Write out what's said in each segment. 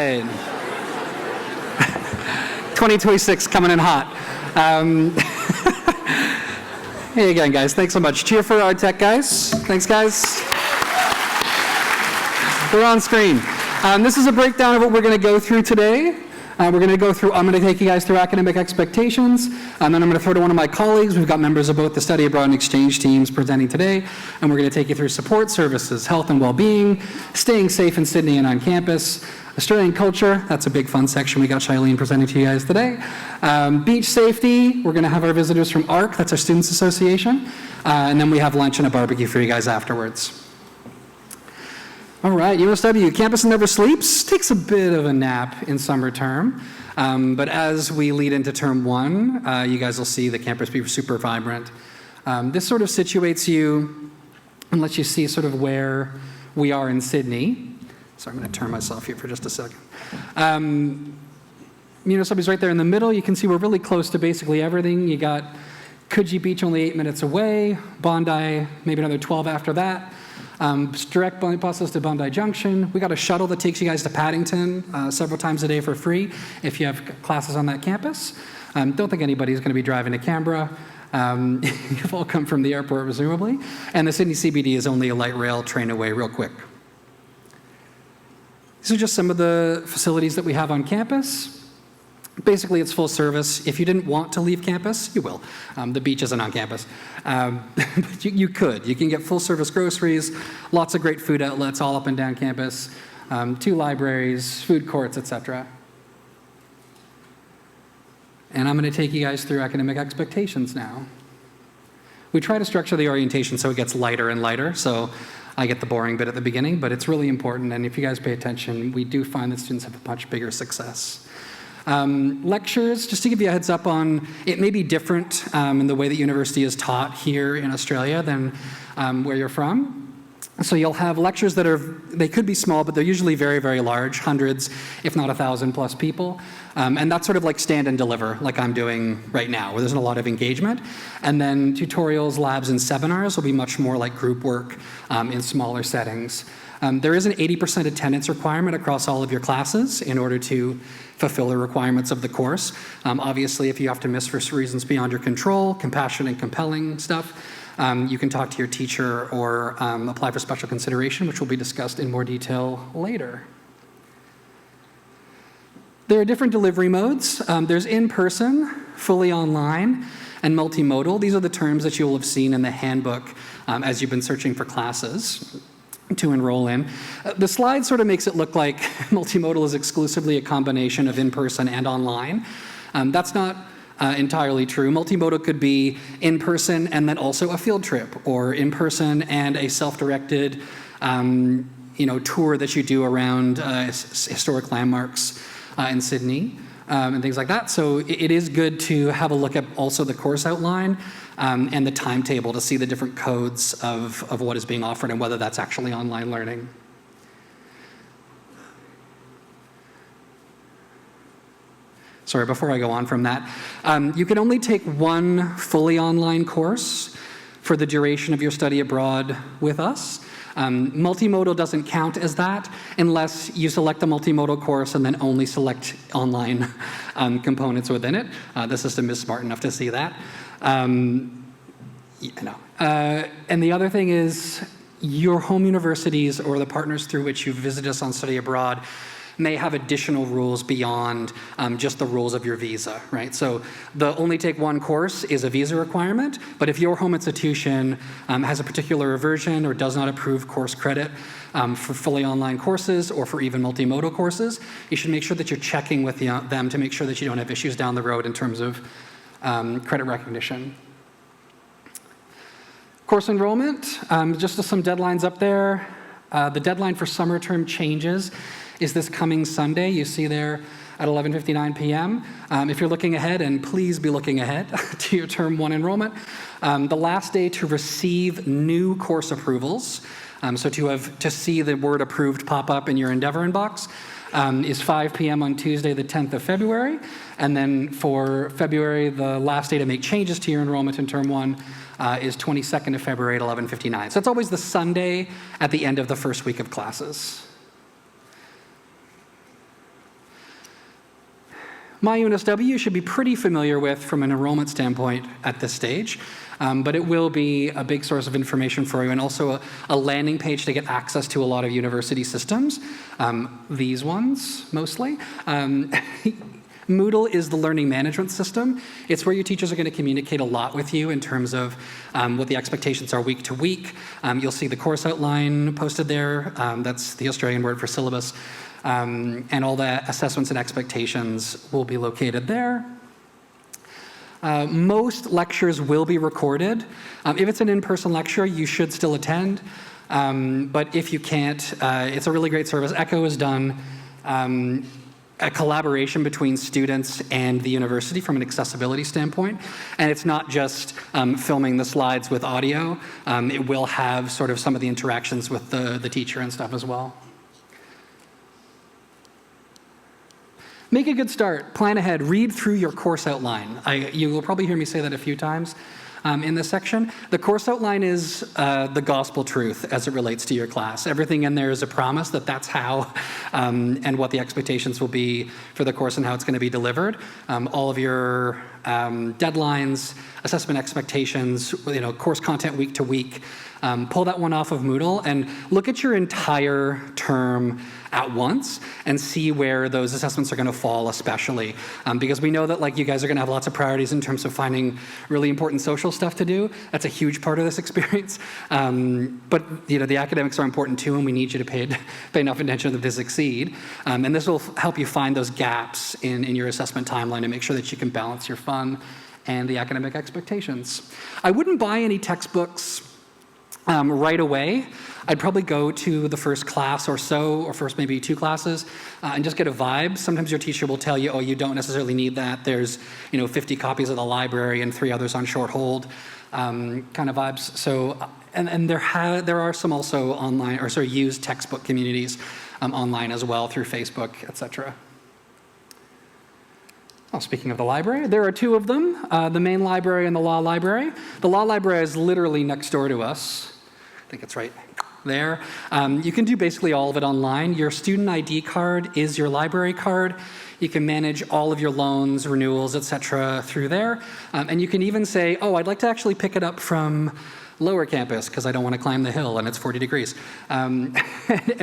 right. 2026 coming in hot. Hey again, guys. Thanks so much. Cheer for our tech guys. Thanks, guys. We're on screen. This is a breakdown of what we're going to go through today. I'm going to take you guys through academic expectations, and then I'm going to throw to one of my colleagues. We've got members of both the study abroad and exchange teams presenting today, and we're going to take you through support services, health and well-being, staying safe in Sydney and on campus, Australian culture, that's a big fun section. We got Shailene presenting to you guys today. Beach safety, we're going to have our visitors from ARC, that's our Students Association, and then we have lunch and a barbecue for you guys afterwards. All right, UNSW, campus never sleeps, takes a bit of a nap in summer term, but as we lead into term one, you guys will see the campus be super vibrant. This sort of situates you and lets you see sort of where we are in Sydney. So I'm going to turn myself here for just a second. UNSW is right there in the middle. You can see we're really close to basically everything. You got Coogee Beach only 8 minutes away, Bondi maybe another 12 after that. Direct buses to Bondi Junction. We got a shuttle that takes you guys to Paddington several times a day for free if you have classes on that campus. Don't think anybody's going to be driving to Canberra. You've all come from the airport, presumably. And the Sydney CBD is only a light rail train away real quick. These are just some of the facilities that we have on campus. Basically, it's full service. If you didn't want to leave campus, you will. The beach isn't on campus. But you could. You can get full service groceries, lots of great food outlets all up and down campus, 2 libraries, food courts, etc. And I'm going to take you guys through academic expectations now. We try to structure the orientation so it gets lighter and lighter, so I get the boring bit at the beginning, but it's really important, and if you guys pay attention, we do find that students have a much bigger success. Lectures, just to give you a heads up on, it may be different in the way that university is taught here in Australia than where you're from. So you'll have lectures they could be small, but they're usually very, very large, hundreds, if not 1,000 plus people. And that's sort of like stand and deliver, like I'm doing right now, where there's a lot of engagement. And then tutorials, labs, and seminars will be much more like group work in smaller settings. There is an 80% attendance requirement across all of your classes in order to fulfill the requirements of the course. Obviously, if you have to miss for reasons beyond your control, compassionate and compelling stuff, you can talk to your teacher or apply for special consideration, which will be discussed in more detail later. There are different delivery modes. There's in-person, fully online, and multimodal. These are the terms that you will have seen in the handbook as you've been searching for classes to enroll in. The slide sort of makes it look like multimodal is exclusively a combination of in-person and online. That's not entirely true. Multimodal could be in-person and then also a field trip, or in-person and a self-directed tour that you do around historic landmarks in Sydney and things like that. So it is good to have a look at also the course outline and the timetable to see the different codes of what is being offered and whether that's actually online learning. Sorry, before I go on from that, you can only take one fully online course for the duration of your study abroad with us. Multimodal doesn't count as that unless you select the multimodal course and then only select online components within it. The system is smart enough to see that. And the other thing is your home universities or the partners through which you visit us on study abroad may have additional rules beyond just the rules of your visa, right? So the only take one course is a visa requirement, but if your home institution has a particular aversion or does not approve course credit for fully online courses or for even multimodal courses, you should make sure that you're checking with them to make sure that you don't have issues down the road in terms of credit recognition. Course enrollment, just some deadlines up there. The deadline for summer term changes is this coming Sunday. You see there at 11:59 p.m. If you're looking ahead, and please be looking ahead to your term 1 enrollment, the last day to receive new course approvals, so to see the word approved pop up in your Endeavor inbox, is 5 p.m. on Tuesday, the 10th of February. And then for February, the last day to make changes to your enrollment in term 1 is 22nd of February at 11:59. So it's always the Sunday at the end of the first week of classes. My UNSW you should be pretty familiar with from an enrollment standpoint at this stage, but it will be a big source of information for you and also a landing page to get access to a lot of university systems, these ones mostly. Moodle is the learning management system. It's where your teachers are going to communicate a lot with you in terms of what the expectations are week to week. You'll see the course outline posted there. That's the Australian word for syllabus. And all the assessments and expectations will be located there. Most lectures will be recorded. If it's an in-person lecture, you should still attend. But if you can't, it's a really great service. Echo has done a collaboration between students and the university from an accessibility standpoint. And it's not just filming the slides with audio. It will have sort of some of the interactions with the teacher and stuff as well. Make a good start, plan ahead, read through your course outline. You will probably hear me say that a few times in this section. The course outline is the gospel truth as it relates to your class. Everything in there is a promise that that's how and what the expectations will be for the course and how it's going to be delivered. All of your deadlines, assessment expectations, course content week to week. Pull that one off of Moodle and look at your entire term at once and see where those assessments are going to fall especially. Because we know that you guys are going to have lots of priorities in terms of finding really important social stuff to do. That's a huge part of this experience. But the academics are important too, and we need you to pay enough attention to succeed. And this will help you find those gaps in your assessment timeline and make sure that you can balance your fun and the academic expectations. I wouldn't buy any textbooks right away. I'd probably go to the first class or so, or first maybe 2 classes, and just get a vibe. Sometimes your teacher will tell you, oh, you don't necessarily need that. There's 50 copies of the library and 3 others on short hold, kind of vibes. So, and there are some also online, or used textbook communities online as well through Facebook, etc. Well, speaking of the library, there are 2 of them, the main library and the law library. The law library is literally next door to us. I think it's right there. You can do basically all of it online. Your student ID card is your library card. You can manage all of your loans, renewals, etc. through there. And you can even say, oh, I'd like to actually pick it up from lower campus because I don't want to climb the hill and it's 40 degrees. And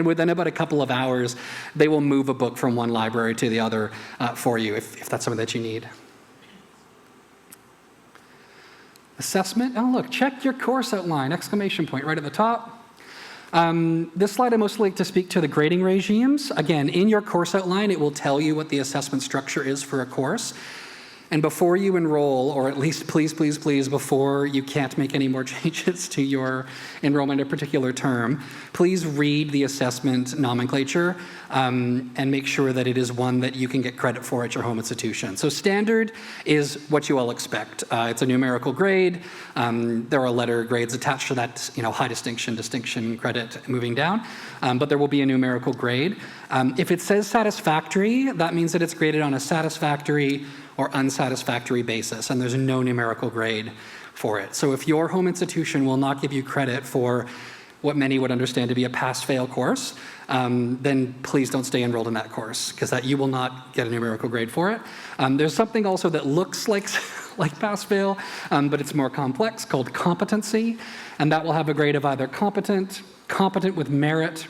within about a couple of hours, they will move a book from one library to the other for you if that's something that you need. Assessment, oh look, check your course outline, exclamation point right at the top. This slide I mostly like to speak to the grading regimes. Again, in your course outline, it will tell you what the assessment structure is for a course. And before you enroll, or at least please, please, please, before you can't make any more changes to your enrollment in a particular term, please read the assessment nomenclature and make sure that it is one that you can get credit for at your home institution. So standard is what you all expect. It's a numerical grade. There are letter grades attached to that, high distinction, distinction, credit, moving down. But there will be a numerical grade. If it says satisfactory, that means that it's graded on a satisfactory or unsatisfactory basis, and there's no numerical grade for it. So if your home institution will not give you credit for what many would understand to be a pass-fail course, then please don't stay enrolled in that course, because you will not get a numerical grade for it. There's something also that looks like pass-fail, but it's more complex, called competency, and that will have a grade of either competent, competent with merit,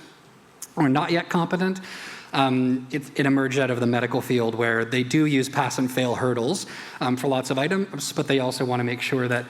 or not yet competent. It emerged out of the medical field where they do use pass and fail hurdles for lots of items, but they also want to make sure that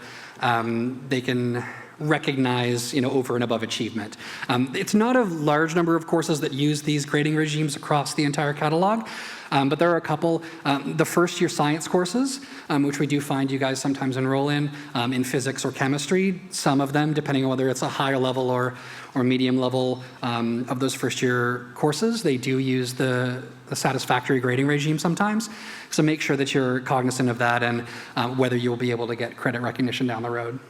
they can recognize over and above achievement. It's not a large number of courses that use these grading regimes across the entire catalog, but there are a couple. The first year science courses, which we do find you guys sometimes enroll in physics or chemistry. Some of them, depending on whether it's a higher level or medium level of those first year courses, they do use the satisfactory grading regime sometimes. So make sure that you're cognizant of that and whether you'll be able to get credit recognition down the road.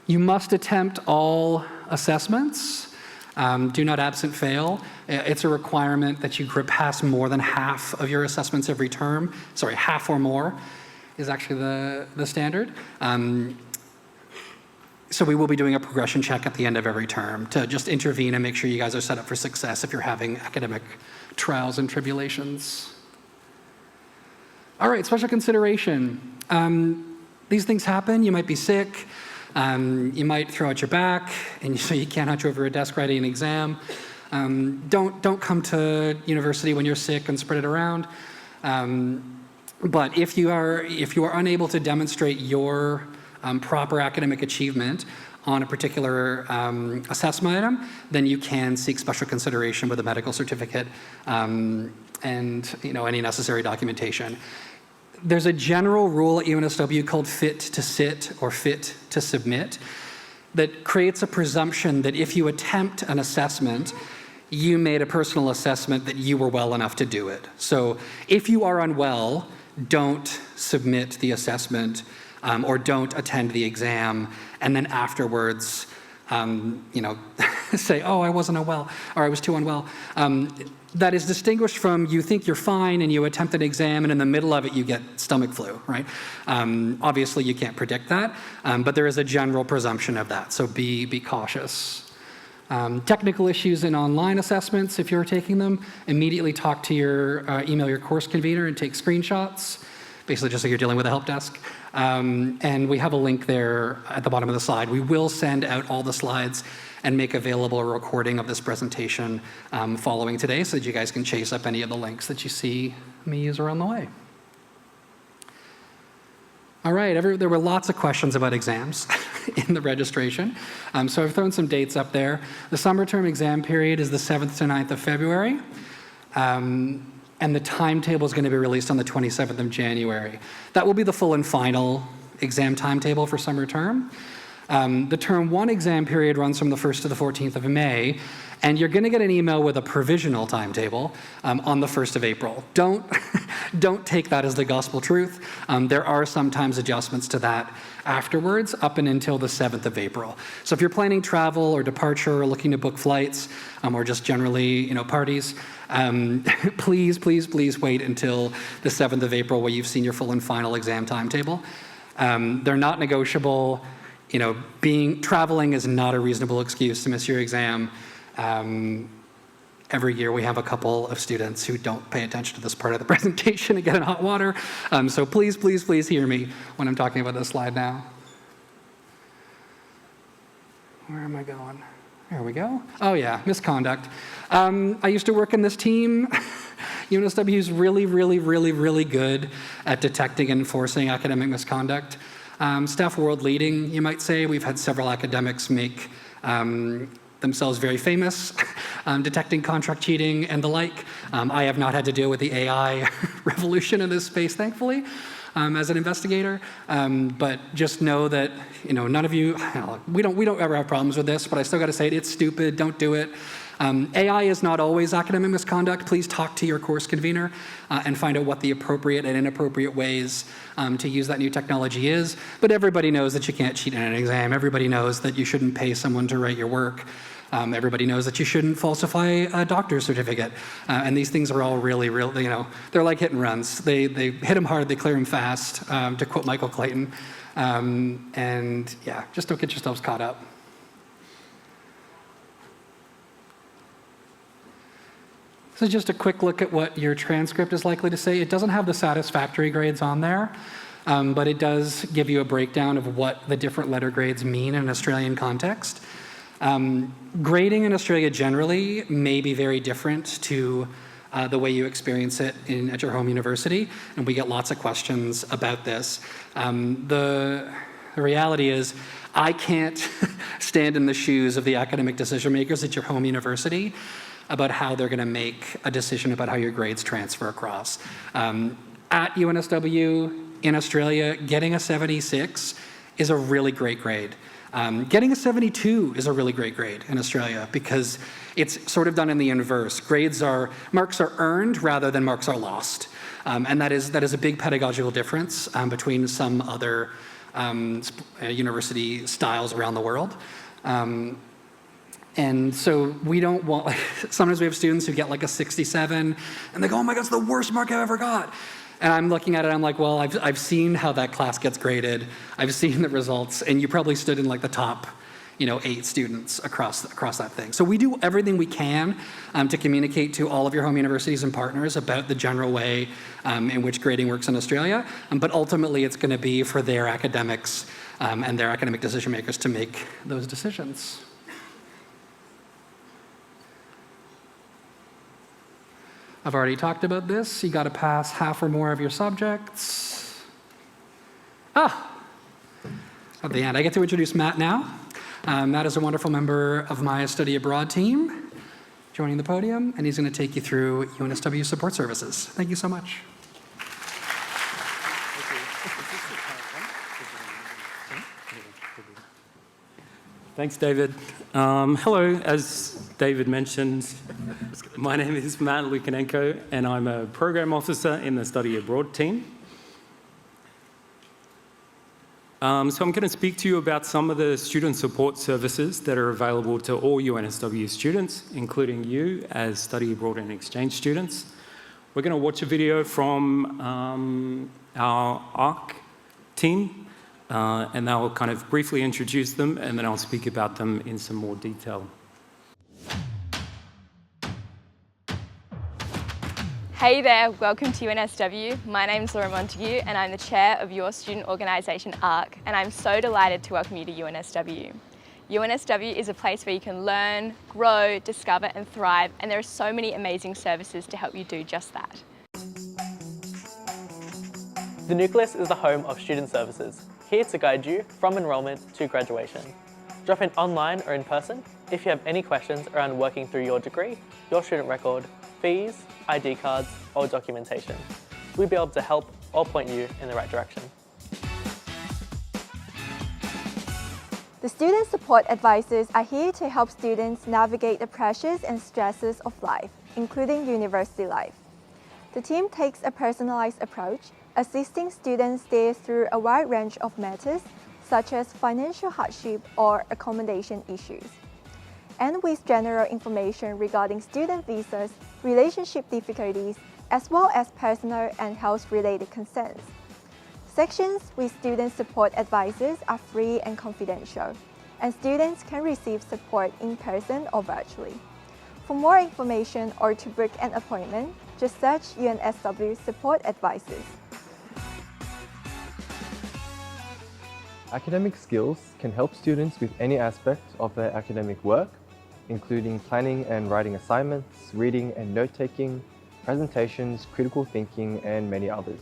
You must attempt all assessments. Do not absent fail. It's a requirement that you pass more than half of your assessments every term. Sorry, half or more is actually the standard. So we will be doing a progression check at the end of every term to just intervene and make sure you guys are set up for success if you're having academic trials and tribulations. All right, special consideration. These things happen. You might be sick. You might throw out your back, and so you can't hunch over a desk writing an exam. Don't come to university when you're sick and spread it around. But if you are unable to demonstrate your proper academic achievement on a particular assessment item, then you can seek special consideration with a medical certificate and any necessary documentation. There's a general rule at UNSW called fit to sit or fit to submit that creates a presumption that if you attempt an assessment, you made a personal assessment that you were well enough to do it. So if you are unwell, don't submit the assessment or don't attend the exam, and then afterwards, say, oh, I wasn't unwell, or I was too unwell. That is distinguished from you think you're fine and you attempt an exam and in the middle of it you get stomach flu, right? Obviously you can't predict that, but there is a general presumption of that, so be cautious. Technical issues in online assessments, if you're taking them, immediately email your course convener and take screenshots, basically just like you're dealing with a help desk. And we have a link there at the bottom of the slide. We will send out all the slides and make available a recording of this presentation following today so that you guys can chase up any of the links that you see me use around the way. All right, there were lots of questions about exams in the registration. So I've thrown some dates up there. The summer term exam period is the 7th to 9th of February. And the timetable is going to be released on the 27th of January. That will be the full and final exam timetable for summer term. The term 1 exam period runs from the 1st to the 14th of May, and you're going to get an email with a provisional timetable on the 1st of April. Don't take that as the gospel truth. There are sometimes adjustments to that afterwards, up and until the 7th of April. So if you're planning travel or departure or looking to book flights or just generally, parties, please wait until the 7th of April where you've seen your full and final exam timetable. They're not negotiable. Traveling is not a reasonable excuse to miss your exam. Every year we have a couple of students who don't pay attention to this part of the presentation and get in hot water. So please hear me when I'm talking about this slide now. Where am I going? There we go. Oh yeah, misconduct. I used to work in this team. UNSW is really good at detecting and enforcing academic misconduct. Staff world leading, you might say. We've had several academics make themselves very famous, detecting contract cheating and the like. I have not had to deal with the AI revolution in this space, thankfully, as an investigator. But just know that, none of you, we don't ever have problems with this, but I still got to say it's stupid, don't do it. AI is not always academic misconduct. Please talk to your course convener and find out what the appropriate and inappropriate ways to use that new technology is. But everybody knows that you can't cheat in an exam. Everybody knows that you shouldn't pay someone to write your work. Everybody knows that you shouldn't falsify a doctor's certificate. And these things are all really, they're like hit and runs. They hit them hard, they clear them fast, to quote Michael Clayton. And yeah, just don't get yourselves caught up. So just a quick look at what your transcript is likely to say. It doesn't have the satisfactory grades on there, but it does give you a breakdown of what the different letter grades mean in an Australian context. Grading in Australia generally may be very different to the way you experience it at your home university, and we get lots of questions about this. The reality is, I can't stand in the shoes of the academic decision makers at your home university about how they're going to make a decision about how your grades transfer across. At UNSW in Australia, getting a 76 is a really great grade. Getting a 72 is a really great grade in Australia because it's sort of done in the inverse. Marks are earned rather than marks are lost. And that is a big pedagogical difference between some other university styles around the world. And so we don't want, sometimes we have students who get like a 67 and they go, oh my God, it's the worst mark I've ever got. And I'm looking at it, I'm like, well, I've seen how that class gets graded. I've seen the results, and you probably stood in like the top 8 students across that thing. So we do everything we can to communicate to all of your home universities and partners about the general way in which grading works in Australia, but ultimately it's going to be for their academics and their academic decision makers to make those decisions. I've already talked about this. You got to pass half or more of your subjects. At the end, I get to introduce Matt now. Matt is a wonderful member of my study abroad team, joining the podium, and he's going to take you through UNSW support services. Thank you so much. Thanks, David. Hello, as David mentioned, my name is Matt Lukanenko, and I'm a program officer in the study abroad team. So I'm going to speak to you about some of the student support services that are available to all UNSW students, including you as study abroad and exchange students. We're going to watch a video from our ARC team, and they'll kind of briefly introduce them, and then I'll speak about them in some more detail. Hey there, welcome to UNSW. My name's Laura Montague and I'm the chair of your student organisation ARC, and I'm so delighted to welcome you to UNSW. UNSW is a place where you can learn, grow, discover and thrive, and there are so many amazing services to help you do just that. The Nucleus is the home of student services, here to guide you from enrolment to graduation. Drop in online or in person if you have any questions around working through your degree, your student record, fees, ID cards, or documentation. We'll be able to help or point you in the right direction. The student support advisors are here to help students navigate the pressures and stresses of life, including university life. The team takes a personalized approach, assisting students steer through a wide range of matters, such as financial hardship or accommodation issues, and with general information regarding student visas, relationship difficulties, as well as personal and health-related concerns. Sections with student support advisors are free and confidential, and students can receive support in person or virtually. For more information or to book an appointment, just search UNSW Support Advisors. Academic skills can help students with any aspect of their academic work, including planning and writing assignments, reading and note-taking, presentations, critical thinking, and many others.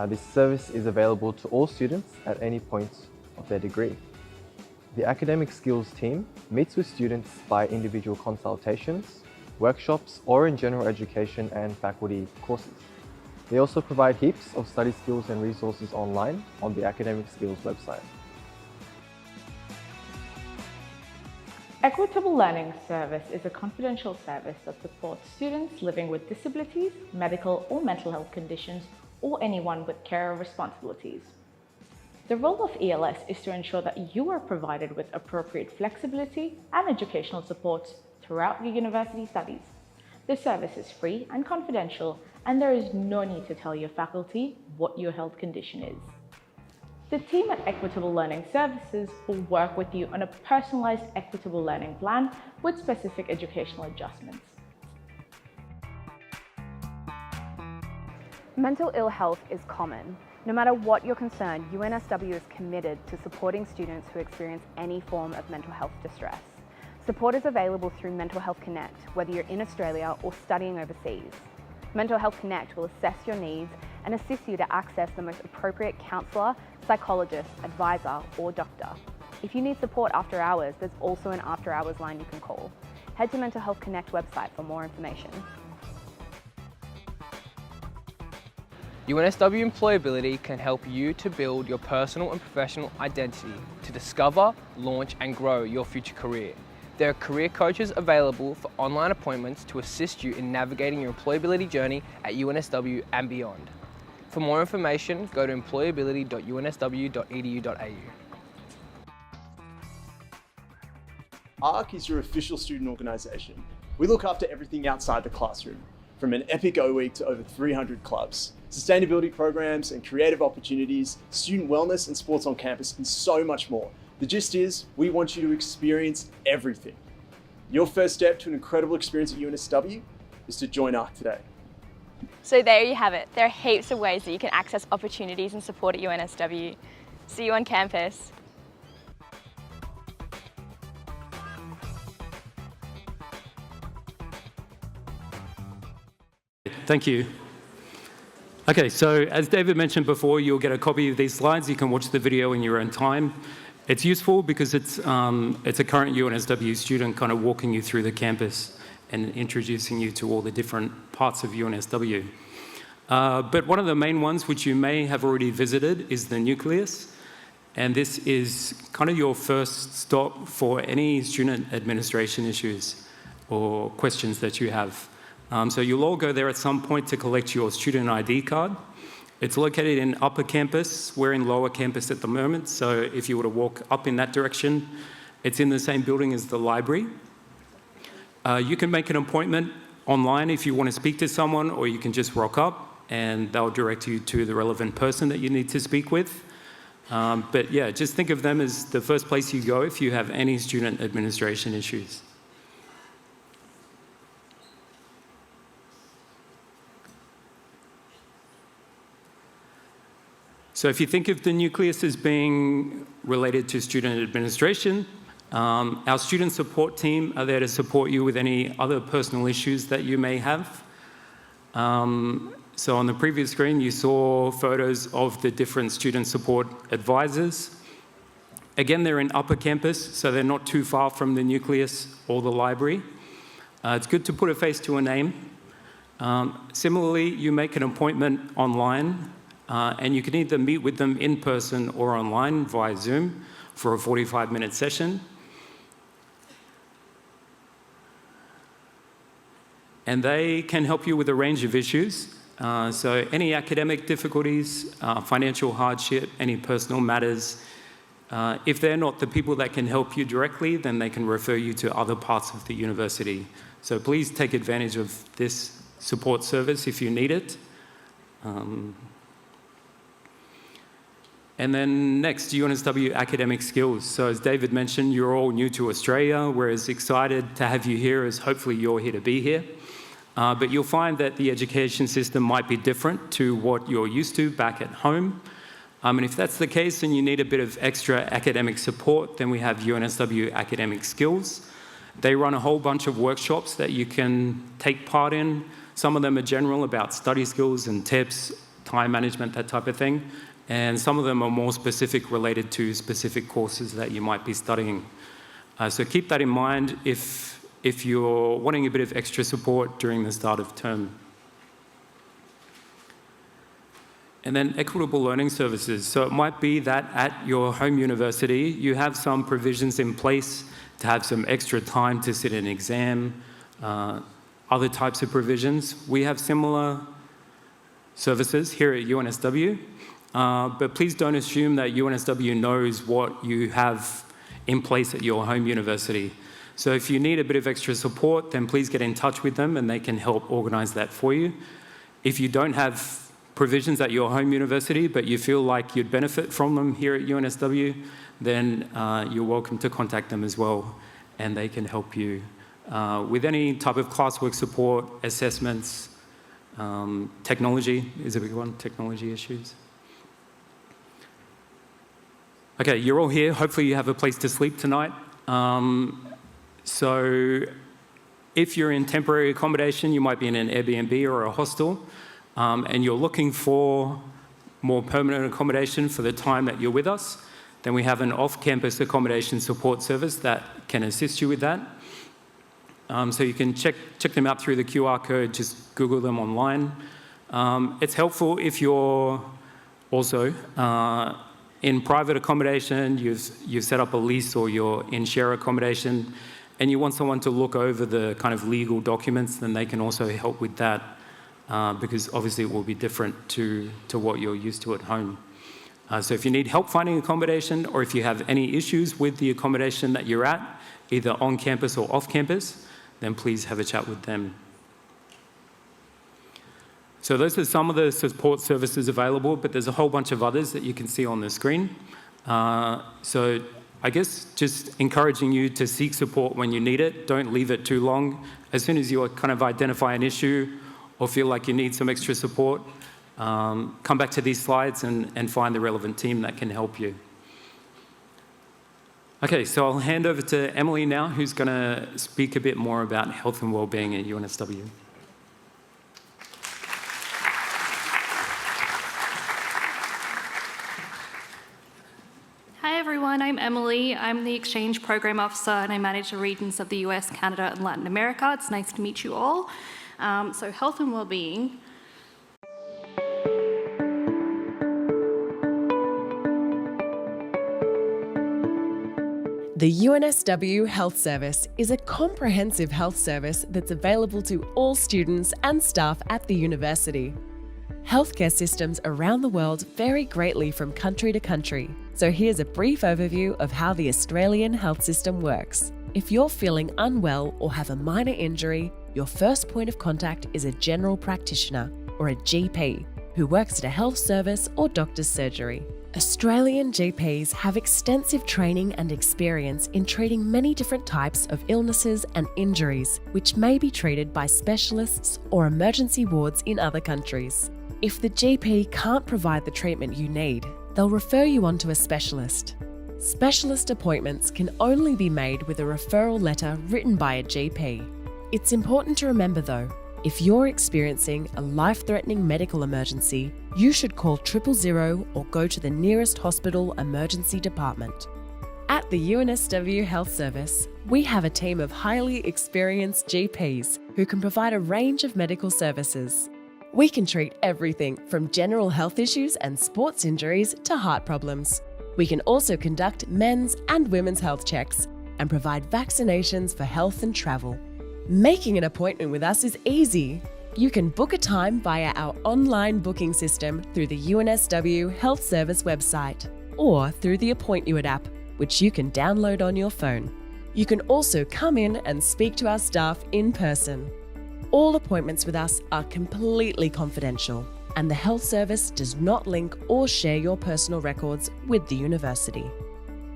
This service is available to all students at any point of their degree. The academic skills team meets with students by individual consultations, workshops, or in general education and faculty courses. They also provide heaps of study skills and resources online on the Academic Skills website. Equitable Learning Service is a confidential service that supports students living with disabilities, medical or mental health conditions, or anyone with care responsibilities. The role of ELS is to ensure that you are provided with appropriate flexibility and educational support throughout your university studies. The service is free and confidential, and there is no need to tell your faculty what your health condition is. The team at Equitable Learning Services will work with you on a personalized equitable learning plan with specific educational adjustments. Mental ill health is common. No matter what your concern, UNSW is committed to supporting students who experience any form of mental health distress. Support is available through Mental Health Connect, whether you're in Australia or studying overseas. Mental Health Connect will assess your needs and assist you to access the most appropriate counsellor, psychologist, advisor, or doctor. If you need support after hours, there's also an after hours line you can call. Head to Mental Health Connect website for more information. UNSW Employability can help you to build your personal and professional identity to discover, launch and grow your future career. There are career coaches available for online appointments to assist you in navigating your employability journey at UNSW and beyond. For more information, go to employability.unsw.edu.au. ARC is your official student organisation. We look after everything outside the classroom, from an epic O-Week to over 300 clubs, sustainability programs and creative opportunities, student wellness and sports on campus, and so much more. The gist is, we want you to experience everything. Your first step to an incredible experience at UNSW is to join ARC today. So there you have it. There are heaps of ways that you can access opportunities and support at UNSW. See you on campus. Thank you. Okay, so as David mentioned before, you'll get a copy of these slides. You can watch the video in your own time. It's useful because it's a current UNSW student kind of walking you through the campus and introducing you to all the different parts of UNSW. But one of the main ones, which you may have already visited, is the nucleus. And this is kind of your first stop for any student administration issues or questions that you have. So you'll all go there at some point to collect your student ID card. It's located in upper campus. We're in lower campus at the moment, so if you were to walk up in that direction, it's in the same building as the library. You can make an appointment online if you want to speak to someone, or you can just rock up and they'll direct you to the relevant person that you need to speak with. But yeah, just think of them as the first place you go if you have any student administration issues. So if you think of the nucleus as being related to student administration, our student support team are there to support you with any other personal issues that you may have. So on the previous screen, you saw photos of the different student support advisors. Again, they're in upper campus, so they're not too far from the nucleus or the library. It's good to put a face to a name. Similarly, you make an appointment online, and you can either meet with them in person or online via Zoom for a 45-minute session. And they can help you with a range of issues. So any academic difficulties, financial hardship, any personal matters. If they're not the people that can help you directly, then they can refer you to other parts of the university. So please take advantage of this support service if you need it. And then next, UNSW academic skills. So as David mentioned, you're all new to Australia. We're as excited to have you here as hopefully you're here to be here. But you'll find that the education system might be different to what you're used to back at home. And if that's the case and you need a bit of extra academic support, then we have UNSW academic skills. They run a whole bunch of workshops that you can take part in. Some of them are general about study skills and tips, time management, that type of thing. And some of them are more specific, related to specific courses that you might be studying. So keep that in mind if you're wanting a bit of extra support during the start of term. And then equitable learning services. So it might be that at your home university, you have some provisions in place to have some extra time to sit an exam, other types of provisions. We have similar services here at UNSW. But please don't assume that UNSW knows what you have in place at your home university. So if you need a bit of extra support, then please get in touch with them and they can help organise that for you. If you don't have provisions at your home university, but you feel like you'd benefit from them here at UNSW, then you're welcome to contact them as well, and they can help you with any type of classwork support, assessments. Technology is a big one, technology issues. Okay, you're all here. Hopefully you have a place to sleep tonight. So if you're in temporary accommodation, you might be in an Airbnb or a hostel, and you're looking for more permanent accommodation for the time that you're with us, then we have an off-campus accommodation support service that can assist you with that. So you can check them out through the QR code, just Google them online. It's helpful if you're also in private accommodation, you've set up a lease or you're in share accommodation, and you want someone to look over the kind of legal documents, then they can also help with that, because obviously it will be different to what you're used to at home. So if you need help finding accommodation, or if you have any issues with the accommodation that you're at, either on campus or off campus, then please have a chat with them. So those are some of the support services available, but there's a whole bunch of others that you can see on the screen. So I guess just encouraging you to seek support when you need it. Don't leave it too long. As soon as you kind of identify an issue or feel like you need some extra support, come back to these slides and find the relevant team that can help you. Okay, so I'll hand over to Emily now, who's going to speak a bit more about health and wellbeing at UNSW. Hi everyone, I'm Emily. I'm the Exchange Program Officer and I manage the regions of the US, Canada and Latin America. It's nice to meet you all. So health and wellbeing. The UNSW Health Service is a comprehensive health service that's available to all students and staff at the university. Healthcare systems around the world vary greatly from country to country, so here's a brief overview of how the Australian health system works. If you're feeling unwell or have a minor injury, your first point of contact is a general practitioner, or a GP, who works at a health service or doctor's surgery. Australian GPs have extensive training and experience in treating many different types of illnesses and injuries, which may be treated by specialists or emergency wards in other countries. If the GP can't provide the treatment you need, they'll refer you on to a specialist. Specialist appointments can only be made with a referral letter written by a GP. It's important to remember though, if you're experiencing a life-threatening medical emergency, you should call 000 or go to the nearest hospital emergency department. At the UNSW Health Service, we have a team of highly experienced GPs who can provide a range of medical services. We can treat everything from general health issues and sports injuries to heart problems. We can also conduct men's and women's health checks and provide vaccinations for health and travel. Making an appointment with us is easy. You can book a time via our online booking system through the UNSW Health Service website or through the Appoint You At app, which you can download on your phone. You can also come in and speak to our staff in person. All appointments with us are completely confidential, and the health service does not link or share your personal records with the university.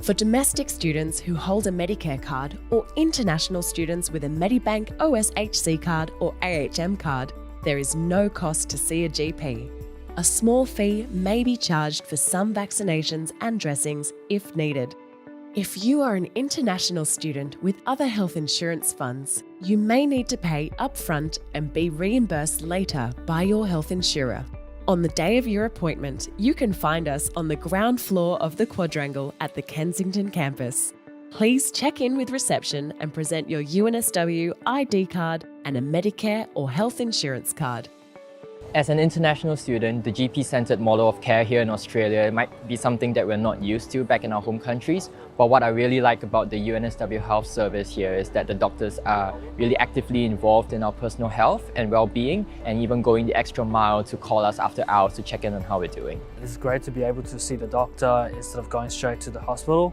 For domestic students who hold a Medicare card or international students with a Medibank OSHC card or AHM card, there is no cost to see a GP. A small fee may be charged for some vaccinations and dressings if needed. If you are an international student with other health insurance funds, you may need to pay upfront and be reimbursed later by your health insurer. On the day of your appointment, you can find us on the ground floor of the Quadrangle at the Kensington campus. Please check in with reception and present your UNSW ID card and a Medicare or health insurance card. As an international student, the GP-centered model of care here in Australia might be something that we're not used to back in our home countries. But what I really like about the UNSW Health Service here is that the doctors are really actively involved in our personal health and well-being, and even going the extra mile to call us after hours to check in on how we're doing. It's great to be able to see the doctor instead of going straight to the hospital.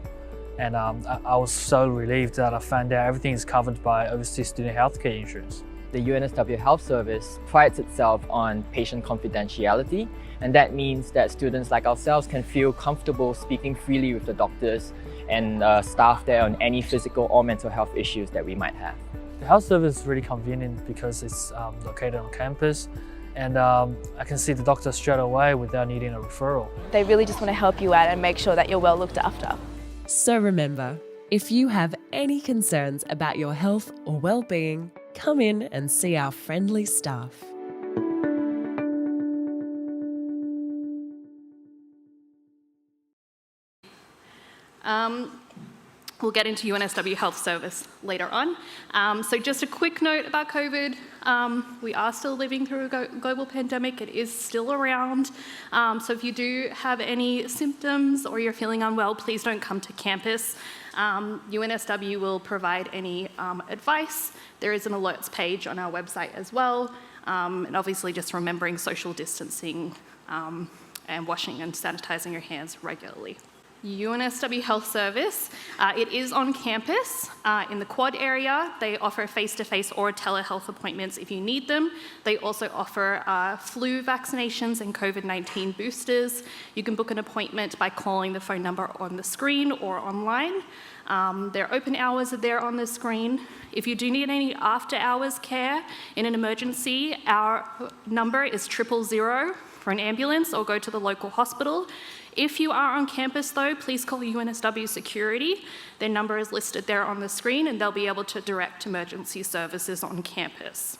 And I was so relieved that I found out everything is covered by overseas student healthcare insurance. The UNSW Health Service prides itself on patient confidentiality, and that means that students like ourselves can feel comfortable speaking freely with the doctors and staff there on any physical or mental health issues that we might have. The health service is really convenient because it's located on campus, and I can see the doctor straight away without needing a referral. They really just want to help you out and make sure that you're well looked after. So remember, if you have any concerns about your health or well-being, come in and see our friendly staff. We'll get into UNSW Health Service later on. So just a quick note about COVID. We are still living through a global pandemic. It is still around. So if you do have any symptoms or you're feeling unwell, please don't come to campus. UNSW will provide any advice. There is an alerts page on our website as well. And obviously just remembering social distancing and washing and sanitizing your hands regularly. UNSW Health Service. It is on campus in the quad area. They offer face-to-face or telehealth appointments if you need them. They also offer flu vaccinations and COVID-19 boosters. You can book an appointment by calling the phone number on the screen or online. Their open hours are there on the screen. If you do need any after-hours care in an emergency, our number is 000 for an ambulance, or go to the local hospital. If you are on campus though, please call UNSW Security. Their number is listed there on the screen and they'll be able to direct emergency services on campus.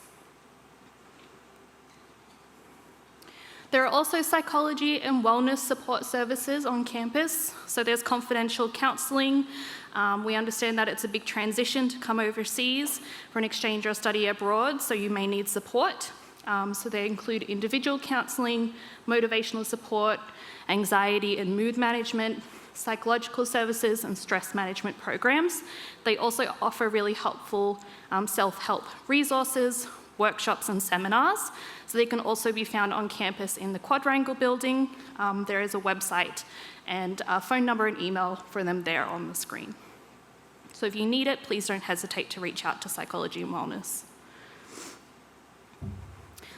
There are also psychology and wellness support services on campus. So there's confidential counselling. We understand that it's a big transition to come overseas for an exchange or study abroad, so you may need support. So they include individual counselling, motivational support, anxiety and mood management, psychological services and stress management programs. They also offer really helpful self-help resources, workshops and seminars. So they can also be found on campus in the Quadrangle building. There is a website and a phone number and email for them there on the screen. So if you need it, please don't hesitate to reach out to Psychology and Wellness.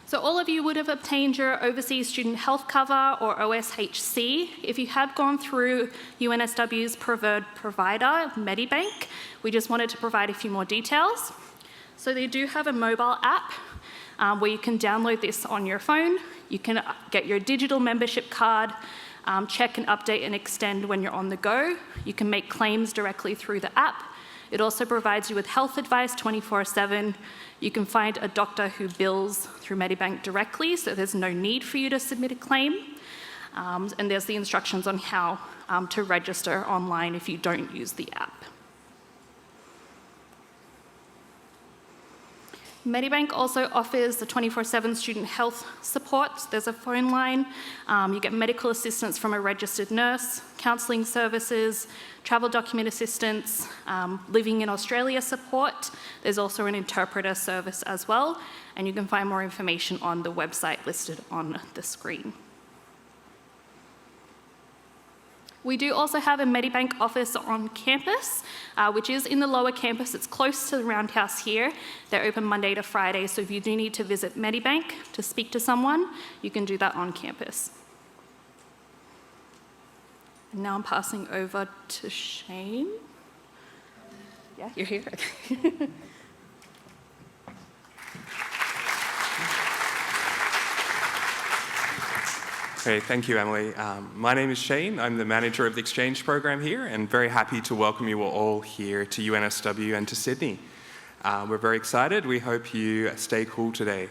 So all of you would have obtained your Overseas Student Health Cover, or OSHC. If you have gone through UNSW's preferred provider, Medibank, we just wanted to provide a few more details. So they do have a mobile app where you can download this on your phone. You can get your digital membership card, check and update and extend when you're on the go. You can make claims directly through the app. It also provides you with health advice 24/7. You can find a doctor who bills through Medibank directly, so there's no need for you to submit a claim. And there's the instructions on how to register online if you don't use the app. Medibank also offers the 24/7 student health support. There's a phone line. You get medical assistance from a registered nurse, counselling services, travel document assistance, living in Australia support. There's also an interpreter service as well, and you can find more information on the website listed on the screen. We do also have a Medibank office on campus, which is in the lower campus. It's close to the roundhouse here. They're open Monday to Friday, so if you do need to visit Medibank to speak to someone, you can do that on campus. And now I'm passing over to Shane. Yeah, you're here. Okay. Great, thank you, Emily. My name is Shane. I'm the manager of the exchange program here, and very happy to welcome you all here to UNSW and to Sydney. We're very excited. We hope you stay cool today.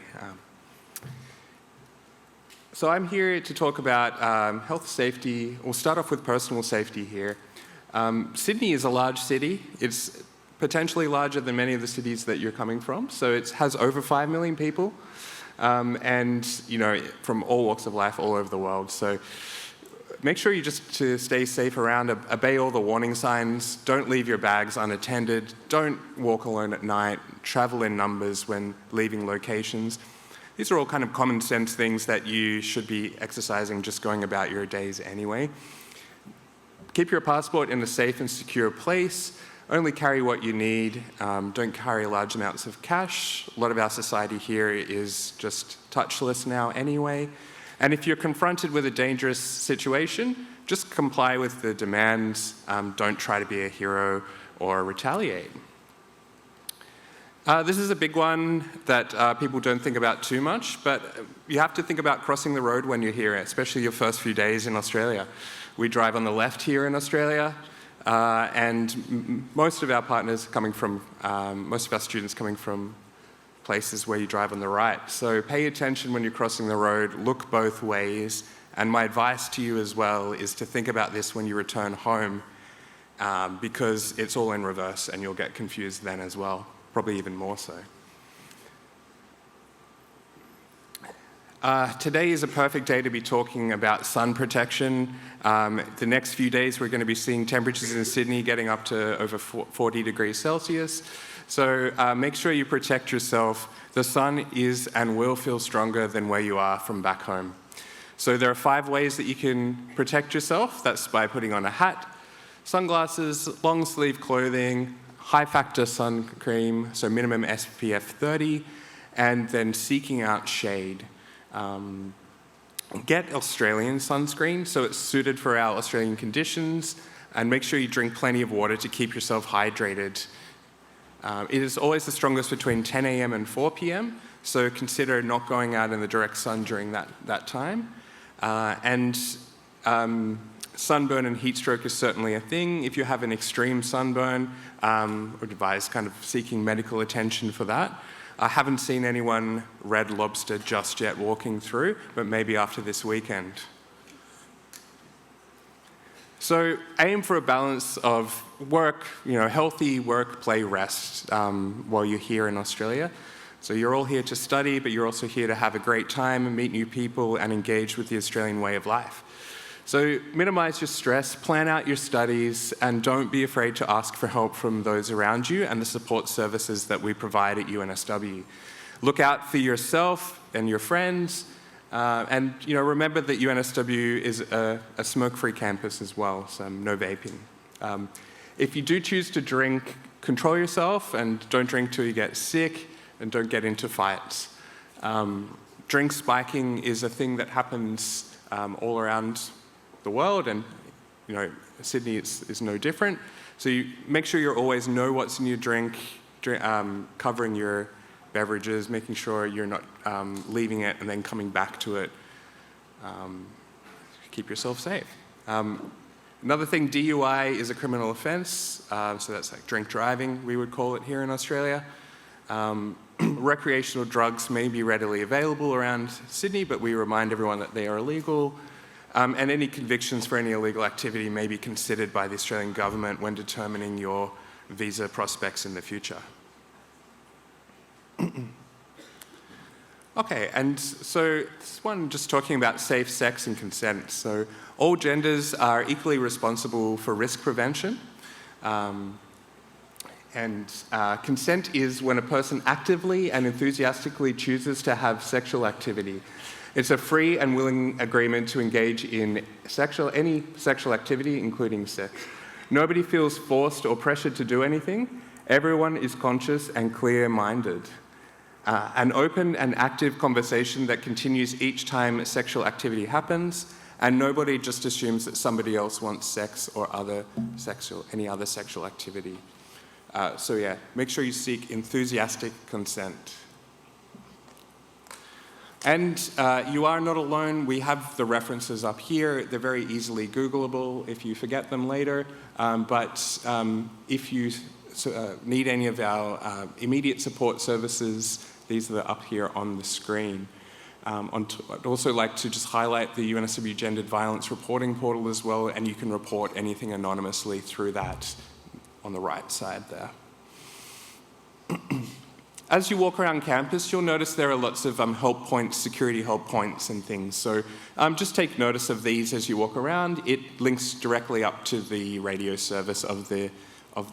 So I'm here to talk about health safety. We'll start off with personal safety here. Sydney is a large city. It's potentially larger than many of the cities that you're coming from. So it has over 5 million people. And, you know, from all walks of life all over the world. So make sure you just to stay safe around, obey all the warning signs, don't leave your bags unattended, don't walk alone at night, travel in numbers when leaving locations. These are all kind of common sense things that you should be exercising just going about your days anyway. Keep your passport in a safe and secure place. Only carry what you need. Don't carry large amounts of cash. A lot of our society here is just touchless now anyway. And if you're confronted with a dangerous situation, just comply with the demands. Don't try to be a hero or retaliate. This is a big one that people don't think about too much, but you have to think about crossing the road when you're here, especially your first few days in Australia. We drive on the left here in Australia. And most of our partners coming from, most of our students coming from places where you drive on the right. So pay attention when you're crossing the road, look both ways. And my advice to you as well is to think about this when you return home, because it's all in reverse and you'll get confused then as well, probably even more so. Today is a perfect day to be talking about sun protection. The next few days we're going to be seeing temperatures in Sydney getting up to over 40 degrees Celsius. So make sure you protect yourself. The sun is and will feel stronger than where you are from back home. So there are 5 ways that you can protect yourself. That's by putting on a hat, sunglasses, long sleeve clothing, high factor sun cream, so minimum SPF 30, and then seeking out shade. Get Australian sunscreen, so it's suited for our Australian conditions, and make sure you drink plenty of water to keep yourself hydrated. It is always the strongest between 10 a.m. and 4 p.m., so consider not going out in the direct sun during that time. Sunburn and heat stroke is certainly a thing. If you have an extreme sunburn, I would advise kind of seeking medical attention for that. I haven't seen anyone Red Lobster just yet walking through, but maybe after this weekend. So aim for a balance of work, healthy work, play, rest while you're here in Australia. So you're all here to study, but you're also here to have a great time and meet new people and engage with the Australian way of life. So minimize your stress, plan out your studies, and don't be afraid to ask for help from those around you and the support services that we provide at UNSW. Look out for yourself and your friends, and remember that UNSW is a smoke-free campus as well, so no vaping. If you do choose to drink, control yourself and don't drink till you get sick, and don't get into fights. Drink spiking is a thing that happens all around the world, and Sydney is no different. So you make sure you always know what's in your drink, covering your beverages, making sure you're not leaving it and then coming back to it. Keep yourself safe. Another thing, DUI is a criminal offence, so that's like drink driving, we would call it here in Australia. Recreational drugs may be readily available around Sydney, but we remind everyone that they are illegal. And any convictions for any illegal activity may be considered by the Australian government when determining your visa prospects in the future. Okay, and so this one just talking about safe sex and consent. So all genders are equally responsible for risk prevention. Consent is when a person actively and enthusiastically chooses to have sexual activity. It's a free and willing agreement to engage in any sexual activity, including sex. Nobody feels forced or pressured to do anything. Everyone is conscious and clear-minded. An open and active conversation that continues each time sexual activity happens, and nobody just assumes that somebody else wants sex or any other sexual activity. Make sure you seek enthusiastic consent. And you are not alone. We have the references up here. They're very easily Googleable if you forget them later. If you need any of our immediate support services, these are up here on the screen. I'd also like to just highlight the UNSW Gendered Violence Reporting Portal as well, and you can report anything anonymously through that on the right side there. As you walk around campus, you'll notice there are lots of help points, security help points and things. So just take notice of these as you walk around. It links directly up to the radio service of the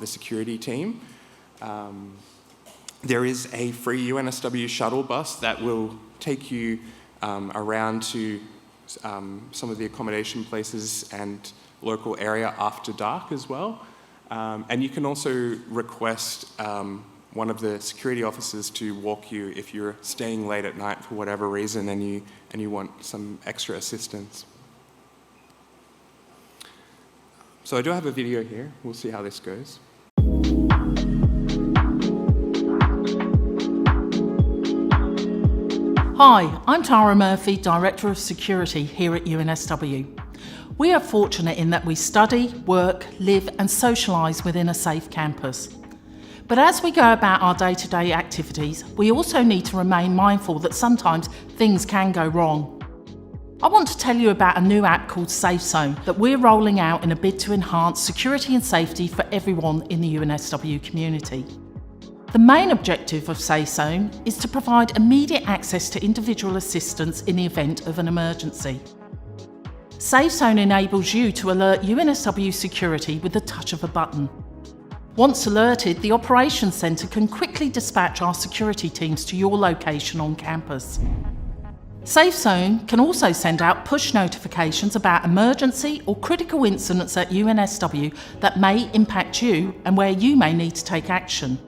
security team. There is a free UNSW shuttle bus that will take you around to some of the accommodation places and local area after dark as well. And you can also request one of the security officers to walk you if you're staying late at night for whatever reason and you want some extra assistance. So I do have a video here. We'll see how this goes. Hi, I'm Tara Murphy, Director of Security here at UNSW. We are fortunate in that we study, work, live and socialise within a safe campus. But as we go about our day-to-day activities, we also need to remain mindful that sometimes things can go wrong. I want to tell you about a new app called Safe Zone that we're rolling out in a bid to enhance security and safety for everyone in the UNSW community. The main objective of Safe Zone is to provide immediate access to individual assistance in the event of an emergency. Safe Zone enables you to alert UNSW security with the touch of a button. Once alerted, the Operations Centre can quickly dispatch our security teams to your location on campus. Safe Zone can also send out push notifications about emergency or critical incidents at UNSW that may impact you and where you may need to take action.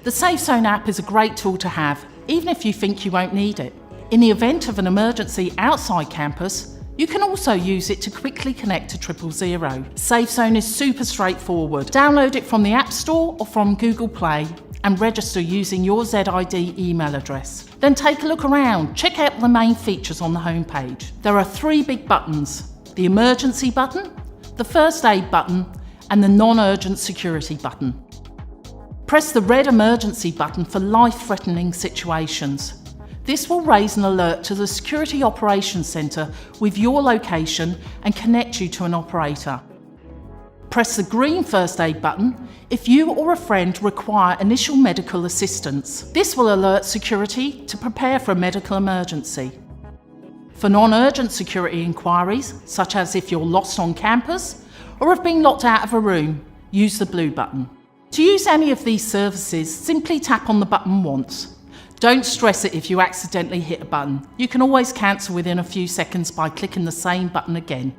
The Safe Zone app is a great tool to have, even if you think you won't need it. In the event of an emergency outside campus, you can also use it to quickly connect to 000. Safe Zone is super straightforward. Download it from the App Store or from Google Play and register using your ZID email address. Then take a look around, check out the main features on the homepage. There are 3 big buttons: the emergency button, the first aid button, and the non-urgent security button. Press the red emergency button for life-threatening situations. This will raise an alert to the Security Operations Centre with your location and connect you to an operator. Press the green first aid button if you or a friend require initial medical assistance. This will alert security to prepare for a medical emergency. For non-urgent security inquiries, such as if you're lost on campus or have been locked out of a room, use the blue button. To use any of these services, simply tap on the button once. Don't stress it if you accidentally hit a button. You can always cancel within a few seconds by clicking the same button again.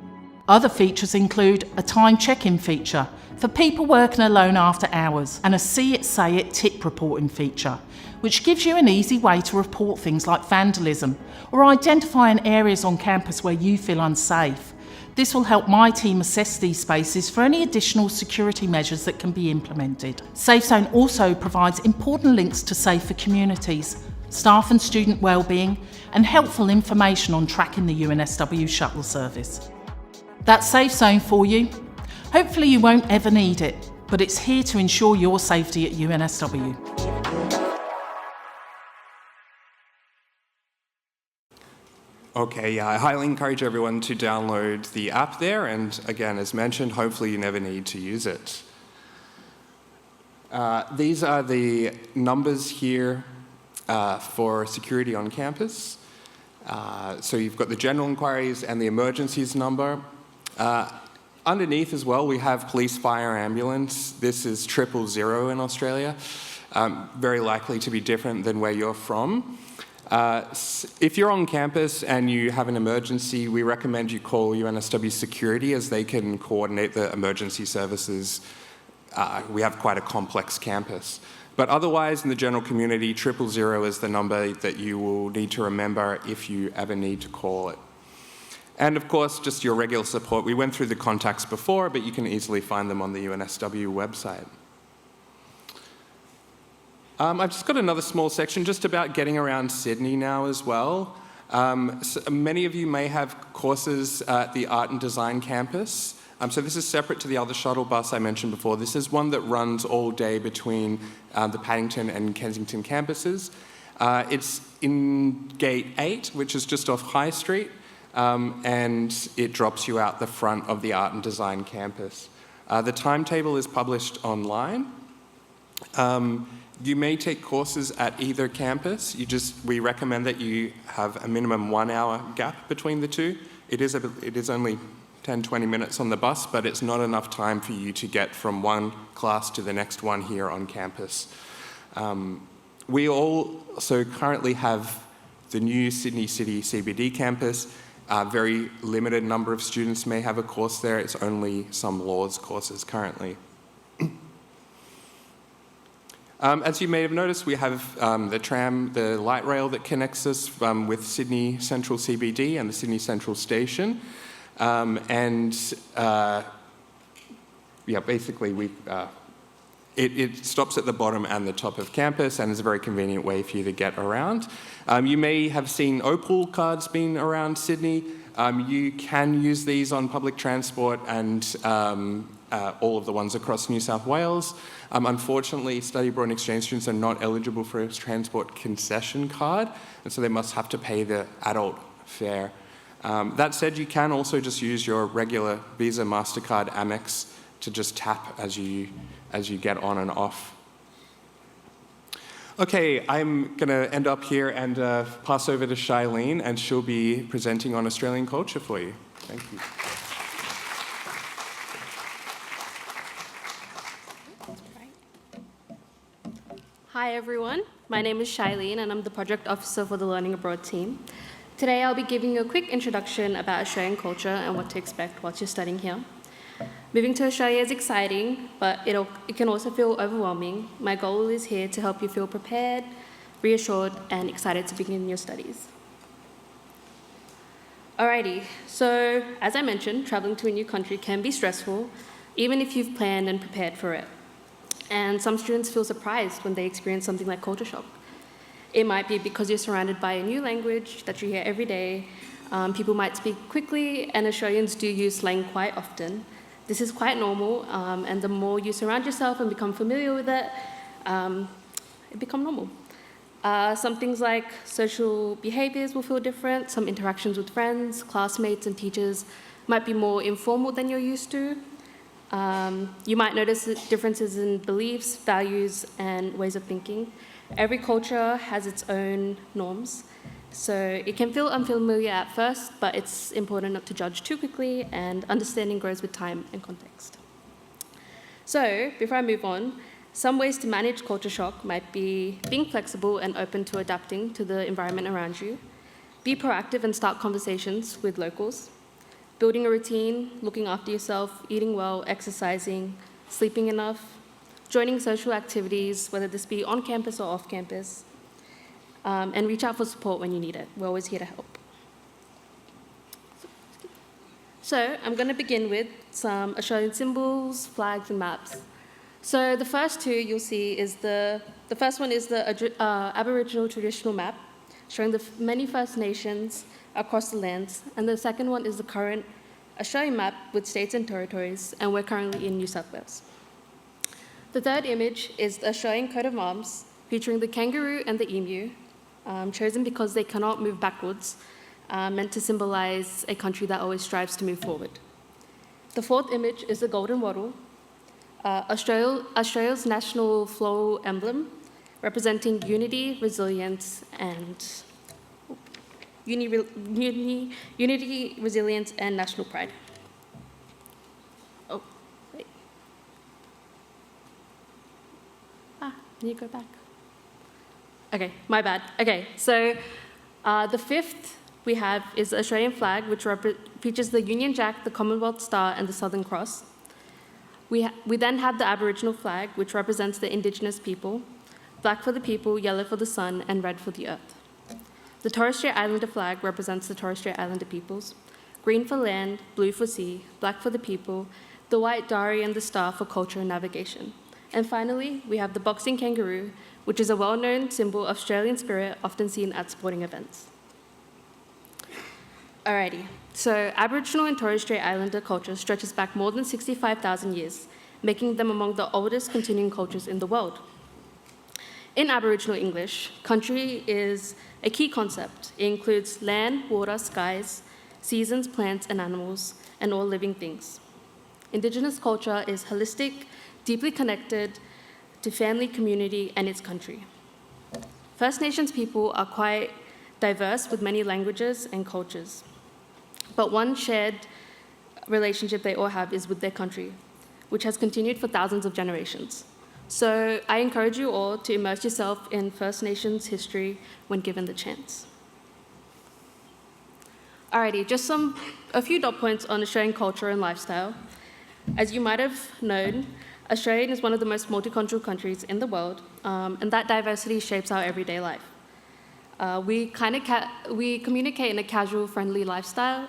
Other features include a time check-in feature for people working alone after hours and a see it, say it tip reporting feature, which gives you an easy way to report things like vandalism or identifying areas on campus where you feel unsafe. This will help my team assess these spaces for any additional security measures that can be implemented. SafeZone also provides important links to safer communities, staff and student wellbeing, and helpful information on tracking the UNSW shuttle service. That's SafeZone for you. Hopefully you won't ever need it, but it's here to ensure your safety at UNSW. Okay, yeah, I highly encourage everyone to download the app there, and again, as mentioned, hopefully you never need to use it. These are the numbers here for security on campus. So you've got the general inquiries and the emergencies number. Underneath as well, we have police, fire, ambulance. This is 000 in Australia. Very likely to be different than where you're from. If you're on campus and you have an emergency, we recommend you call UNSW Security as they can coordinate the emergency services. We have quite a complex campus. But otherwise, in the general community, 000 is the number that you will need to remember if you ever need to call it. And of course, just your regular support. We went through the contacts before, but you can easily find them on the UNSW website. I've just got another small section just about getting around Sydney now as well. So many of you may have courses at the Art and Design campus. So this is separate to the other shuttle bus I mentioned before. This is one that runs all day between the Paddington and Kensington campuses. It's in Gate 8, which is just off High Street, and it drops you out the front of the Art and Design campus. The timetable is published online. You may take courses at either campus. We recommend that you have a minimum 1 hour gap between the two. It is only 10-20 minutes on the bus, but it's not enough time for you to get from one class to the next one here on campus. We also currently have the new Sydney City CBD campus. Very limited number of students may have a course there. It's only some laws courses currently. As you may have noticed, we have the tram, the light rail that connects us with Sydney Central CBD and the Sydney Central Station. Basically it stops at the bottom and the top of campus and is a very convenient way for you to get around. You may have seen Opal cards being around Sydney. You can use these on public transport and all of the ones across New South Wales. Unfortunately, study abroad and exchange students are not eligible for a transport concession card, and so they must have to pay the adult fare. That said, you can also just use your regular Visa, MasterCard, Amex to just tap as you get on and off. Okay, I'm going to end up here and pass over to Shailene, and she'll be presenting on Australian culture for you. Thank you. Hi Hi everyone, my name is Shailene and I'm the Project Officer for the Learning Abroad team. Today I'll be giving you a quick introduction about Australian culture and what to expect whilst you're studying here. Moving to Australia is exciting, but it can also feel overwhelming. My goal is here to help you feel prepared, reassured, and excited to begin your studies. Alrighty, so as I mentioned, traveling to a new country can be stressful, even if you've planned and prepared for it. And some students feel surprised when they experience something like culture shock. It might be because you're surrounded by a new language that you hear every day. People might speak quickly, and Australians do use slang quite often. This is quite normal, and the more you surround yourself and become familiar with it, it becomes normal. Some things like social behaviors will feel different. Some interactions with friends, classmates, and teachers might be more informal than you're used to. You might notice differences in beliefs, values, and ways of thinking. Every culture has its own norms, so it can feel unfamiliar at first, but it's important not to judge too quickly, and understanding grows with time and context. So, before I move on, some ways to manage culture shock might be being flexible and open to adapting to the environment around you, be proactive and start conversations with locals, building a routine, looking after yourself, eating well, exercising, sleeping enough, joining social activities, whether this be on campus or off campus, and reach out for support when you need it. We're always here to help. So I'm going to begin with some Australian symbols, flags, and maps. So the first two you'll see is the first one is the Aboriginal traditional map, showing the many First Nations across the lands, and the second one is the current Australian map with states and territories, and we're currently in New South Wales. The third image is the Australian coat of arms, featuring the kangaroo and the emu, chosen because they cannot move backwards, meant to symbolize a country that always strives to move forward. The fourth image is the golden wattle, Australia's national floral emblem, representing unity, resilience, and unity, resilience, and national pride. Oh, wait. Can you go back? Okay, my bad. Okay, so the fifth we have is the Australian flag, which features the Union Jack, the Commonwealth Star, and the Southern Cross. We then have the Aboriginal flag, which represents the Indigenous people, black for the people, yellow for the sun, and red for the earth. The Torres Strait Islander flag represents the Torres Strait Islander peoples, green for land, blue for sea, black for the people, the white dari and the star for culture and navigation. And finally, we have the boxing kangaroo, which is a well-known symbol of Australian spirit, often seen at sporting events. Alrighty, so Aboriginal and Torres Strait Islander culture stretches back more than 65,000 years, making them among the oldest continuing cultures in the world. In Aboriginal English, country is a key concept. It includes land, water, skies, seasons, plants, and animals, and all living things. Indigenous culture is holistic, deeply connected to family, community, and its country. First Nations people are quite diverse with many languages and cultures, but one shared relationship they all have is with their country, which has continued for thousands of generations. So I encourage you all to immerse yourself in First Nations history when given the chance. Alrighty, just a few dot points on Australian culture and lifestyle. As you might have known, Australia is one of the most multicultural countries in the world, and that diversity shapes our everyday life. We communicate in a casual, friendly lifestyle,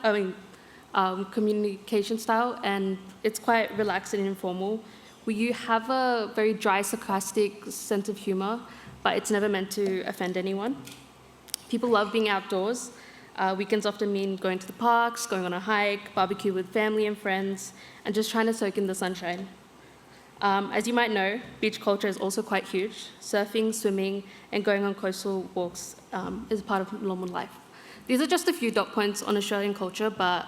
communication style, and it's quite relaxed and informal. We have a very dry, sarcastic sense of humor, but it's never meant to offend anyone. People love being outdoors. Weekends often mean going to the parks, going on a hike, barbecue with family and friends, and just trying to soak in the sunshine. As you might know, beach culture is also quite huge. Surfing, swimming, and going on coastal walks is part of normal life. These are just a few dot points on Australian culture, but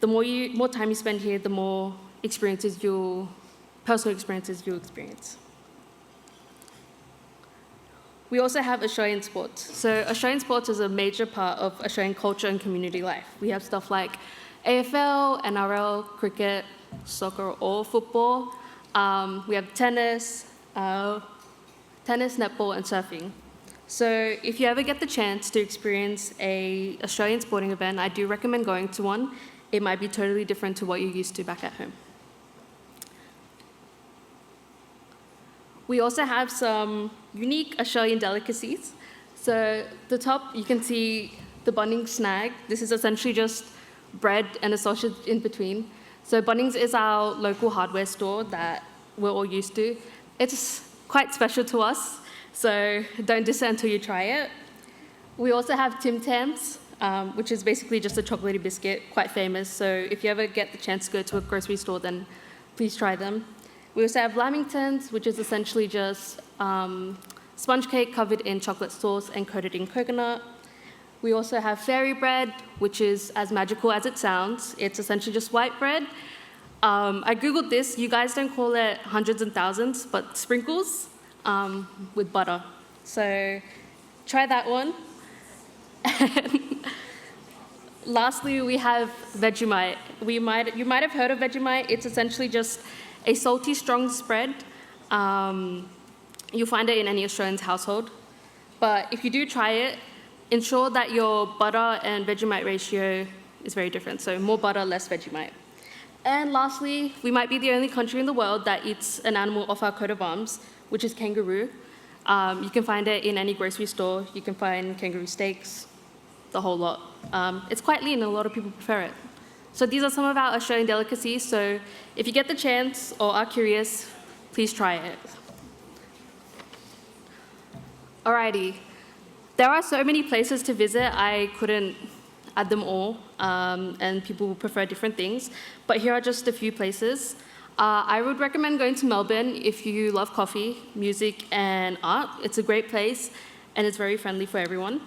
the more time you spend here, the more personal experiences you'll experience. We also have Australian sports. So Australian sports is a major part of Australian culture and community life. We have stuff like AFL, NRL, cricket, soccer, or football. We have tennis, tennis, netball, and surfing. So if you ever get the chance to experience an Australian sporting event, I do recommend going to one. It might be totally different to what you're used to back at home. We also have some unique Australian delicacies. So the top, you can see the Bunnings snag. This is essentially just bread and a sausage in between. So Bunnings is our local hardware store that we're all used to. It's quite special to us, so don't diss it until you try it. We also have Tim Tams, which is basically just a chocolatey biscuit, quite famous. So if you ever get the chance to go to a grocery store, then please try them. We also have Lamingtons, which is essentially just sponge cake covered in chocolate sauce and coated in coconut. We also have fairy bread, which is as magical as it sounds. It's essentially just white bread. I googled this. You guys don't call it hundreds and thousands, but sprinkles with butter. So try that one. And lastly, we have Vegemite. You might have heard of Vegemite. It's essentially just a salty, strong spread. You'll find it in any Australian's household. But if you do try it, ensure that your butter and Vegemite ratio is very different. So more butter, less Vegemite. And lastly, we might be the only country in the world that eats an animal off our coat of arms, which is kangaroo. You can find it in any grocery store. You can find kangaroo steaks, the whole lot. It's quite lean, and a lot of people prefer it. So these are some of our Australian delicacies. So if you get the chance or are curious, please try it. Alrighty. There are so many places to visit, I couldn't add them all, and people prefer different things. But here are just a few places. I would recommend going to Melbourne if you love coffee, music, and art. It's a great place, and it's very friendly for everyone.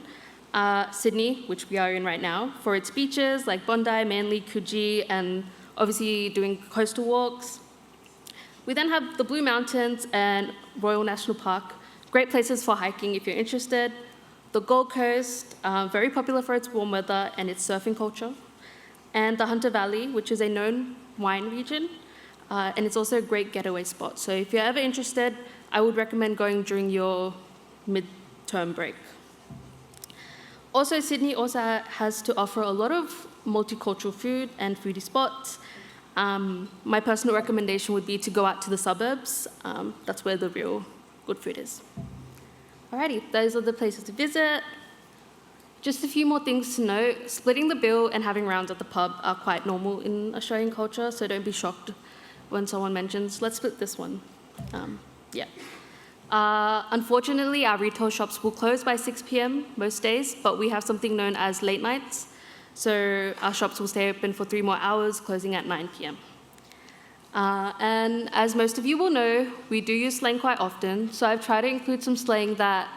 Sydney, which we are in right now, for its beaches like Bondi, Manly, Coogee, and obviously doing coastal walks. We then have the Blue Mountains and Royal National Park, great places for hiking if you're interested. The Gold Coast, very popular for its warm weather and its surfing culture. And the Hunter Valley, which is a known wine region, and it's also a great getaway spot. So if you're ever interested, I would recommend going during your mid-term break. Also, Sydney also has to offer a lot of multicultural food and foodie spots. My personal recommendation would be to go out to the suburbs. That's where the real good food is. Alrighty, those are the places to visit. Just a few more things to note. Splitting the bill and having rounds at the pub are quite normal in Australian culture, so don't be shocked when someone mentions, let's split this one. Unfortunately, our retail shops will close by 6 p.m. most days, but we have something known as late nights. So our shops will stay open for 3 more hours, closing at 9 p.m. And as most of you will know, we do use slang quite often, so I've tried to include some slang that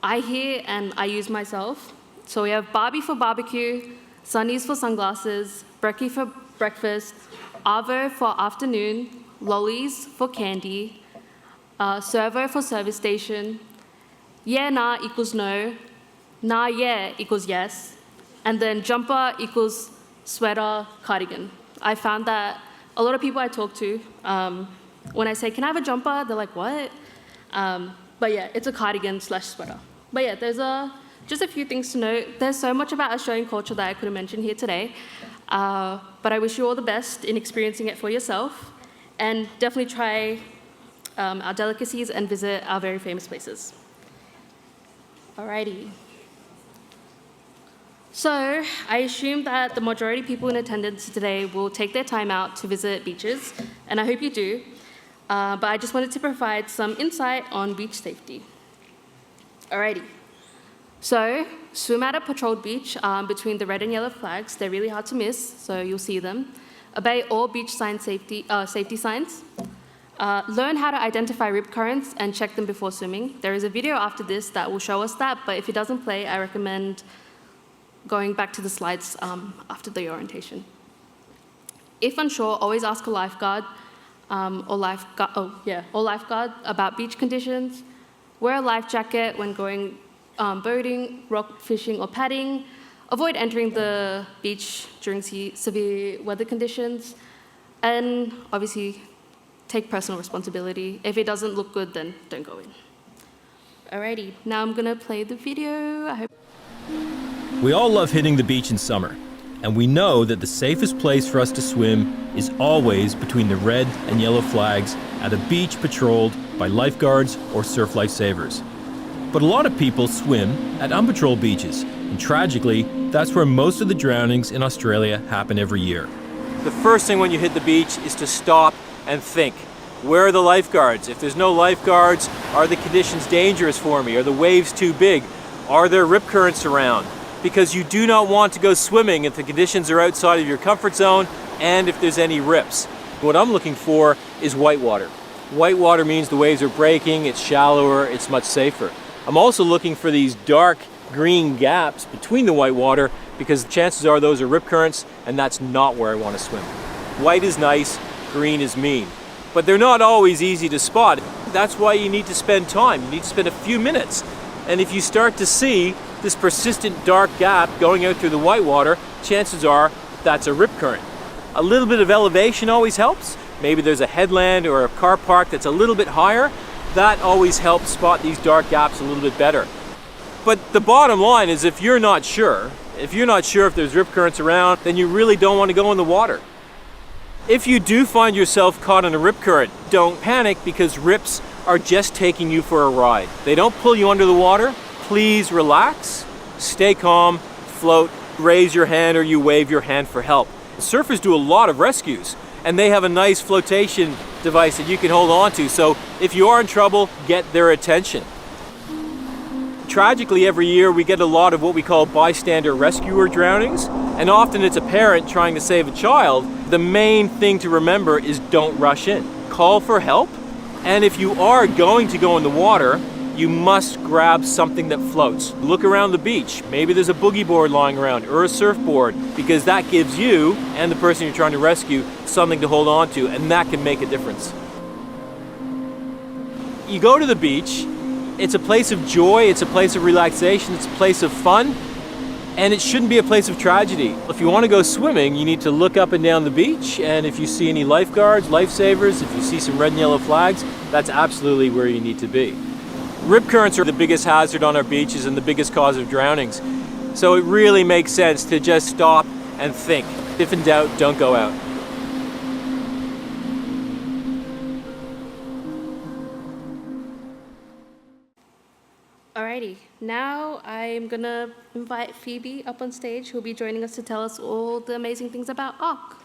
I hear and I use myself. So we have Barbie for barbecue, sunnies for sunglasses, brekkie for breakfast, arvo for afternoon, lollies for candy, servo for service station, yeah, nah equals no, nah, yeah equals yes, and then jumper equals sweater, cardigan. I found that a lot of people I talk to, when I say, can I have a jumper? They're like, what? But yeah, it's a cardigan / sweater. But yeah, there's just a few things to note. There's so much about Australian culture that I couldn't mention here today. But I wish you all the best in experiencing it for yourself. And definitely try our delicacies and visit our very famous places. Alrighty. So I assume that the majority of people in attendance today will take their time out to visit beaches, and I hope you do. But I just wanted to provide some insight on beach safety. Alrighty. So swim at a patrolled beach between the red and yellow flags. They're really hard to miss, so you'll see them. Obey all beach sign safety signs. Learn how to identify rip currents and check them before swimming. There is a video after this that will show us that, but if it doesn't play, I recommend going back to the slides after the orientation. If unsure, always ask a lifeguard or lifeguard about beach conditions. Wear a life jacket when going boating, rock fishing, or paddling. Avoid entering the beach during severe weather conditions. And obviously, take personal responsibility. If it doesn't look good, then don't go in. Alrighty, now I'm gonna play the video. I hope. We all love hitting the beach in summer, and we know that the safest place for us to swim is always between the red and yellow flags at a beach patrolled by lifeguards or surf lifesavers. But a lot of people swim at unpatrolled beaches, and tragically, that's where most of the drownings in Australia happen every year. The first thing when you hit the beach is to stop and think. Where are the lifeguards? If there's no lifeguards, are the conditions dangerous for me? Are the waves too big? Are there rip currents around? Because you do not want to go swimming if the conditions are outside of your comfort zone and if there's any rips. What I'm looking for is whitewater. Whitewater means the waves are breaking, it's shallower, it's much safer. I'm also looking for these dark green gaps between the whitewater because chances are those are rip currents and that's not where I want to swim. White is nice, green is mean. But they're not always easy to spot. That's why you need to spend time. You need to spend a few minutes. And if you start to see this persistent dark gap going out through the whitewater, chances are that's a rip current. A little bit of elevation always helps. Maybe there's a headland or a car park that's a little bit higher. That always helps spot these dark gaps a little bit better. But the bottom line is if you're not sure if there's rip currents around, then you really don't want to go in the water. If you do find yourself caught in a rip current, don't panic because rips are just taking you for a ride. They don't pull you under the water. Please relax, stay calm, float, raise your hand or you wave your hand for help. Surfers do a lot of rescues and they have a nice flotation device that you can hold on to. So if you are in trouble, get their attention. Tragically, every year we get a lot of what we call bystander rescuer drownings, and often it's a parent trying to save a child. The main thing to remember is don't rush in. Call for help, and if you are going to go in the water, you must grab something that floats. Look around the beach. Maybe there's a boogie board lying around or a surfboard, because that gives you and the person you're trying to rescue something to hold on to, and that can make a difference. You go to the beach, it's a place of joy, it's a place of relaxation, it's a place of fun, and it shouldn't be a place of tragedy. If you want to go swimming, you need to look up and down the beach, and if you see any lifeguards, lifesavers, if you see some red and yellow flags, that's absolutely where you need to be. Rip currents are the biggest hazard on our beaches and the biggest cause of drownings, so it really makes sense to just stop and think. If in doubt, don't go out. Alrighty, now I'm gonna invite Phoebe up on stage, who'll be joining us to tell us all the amazing things about ARC.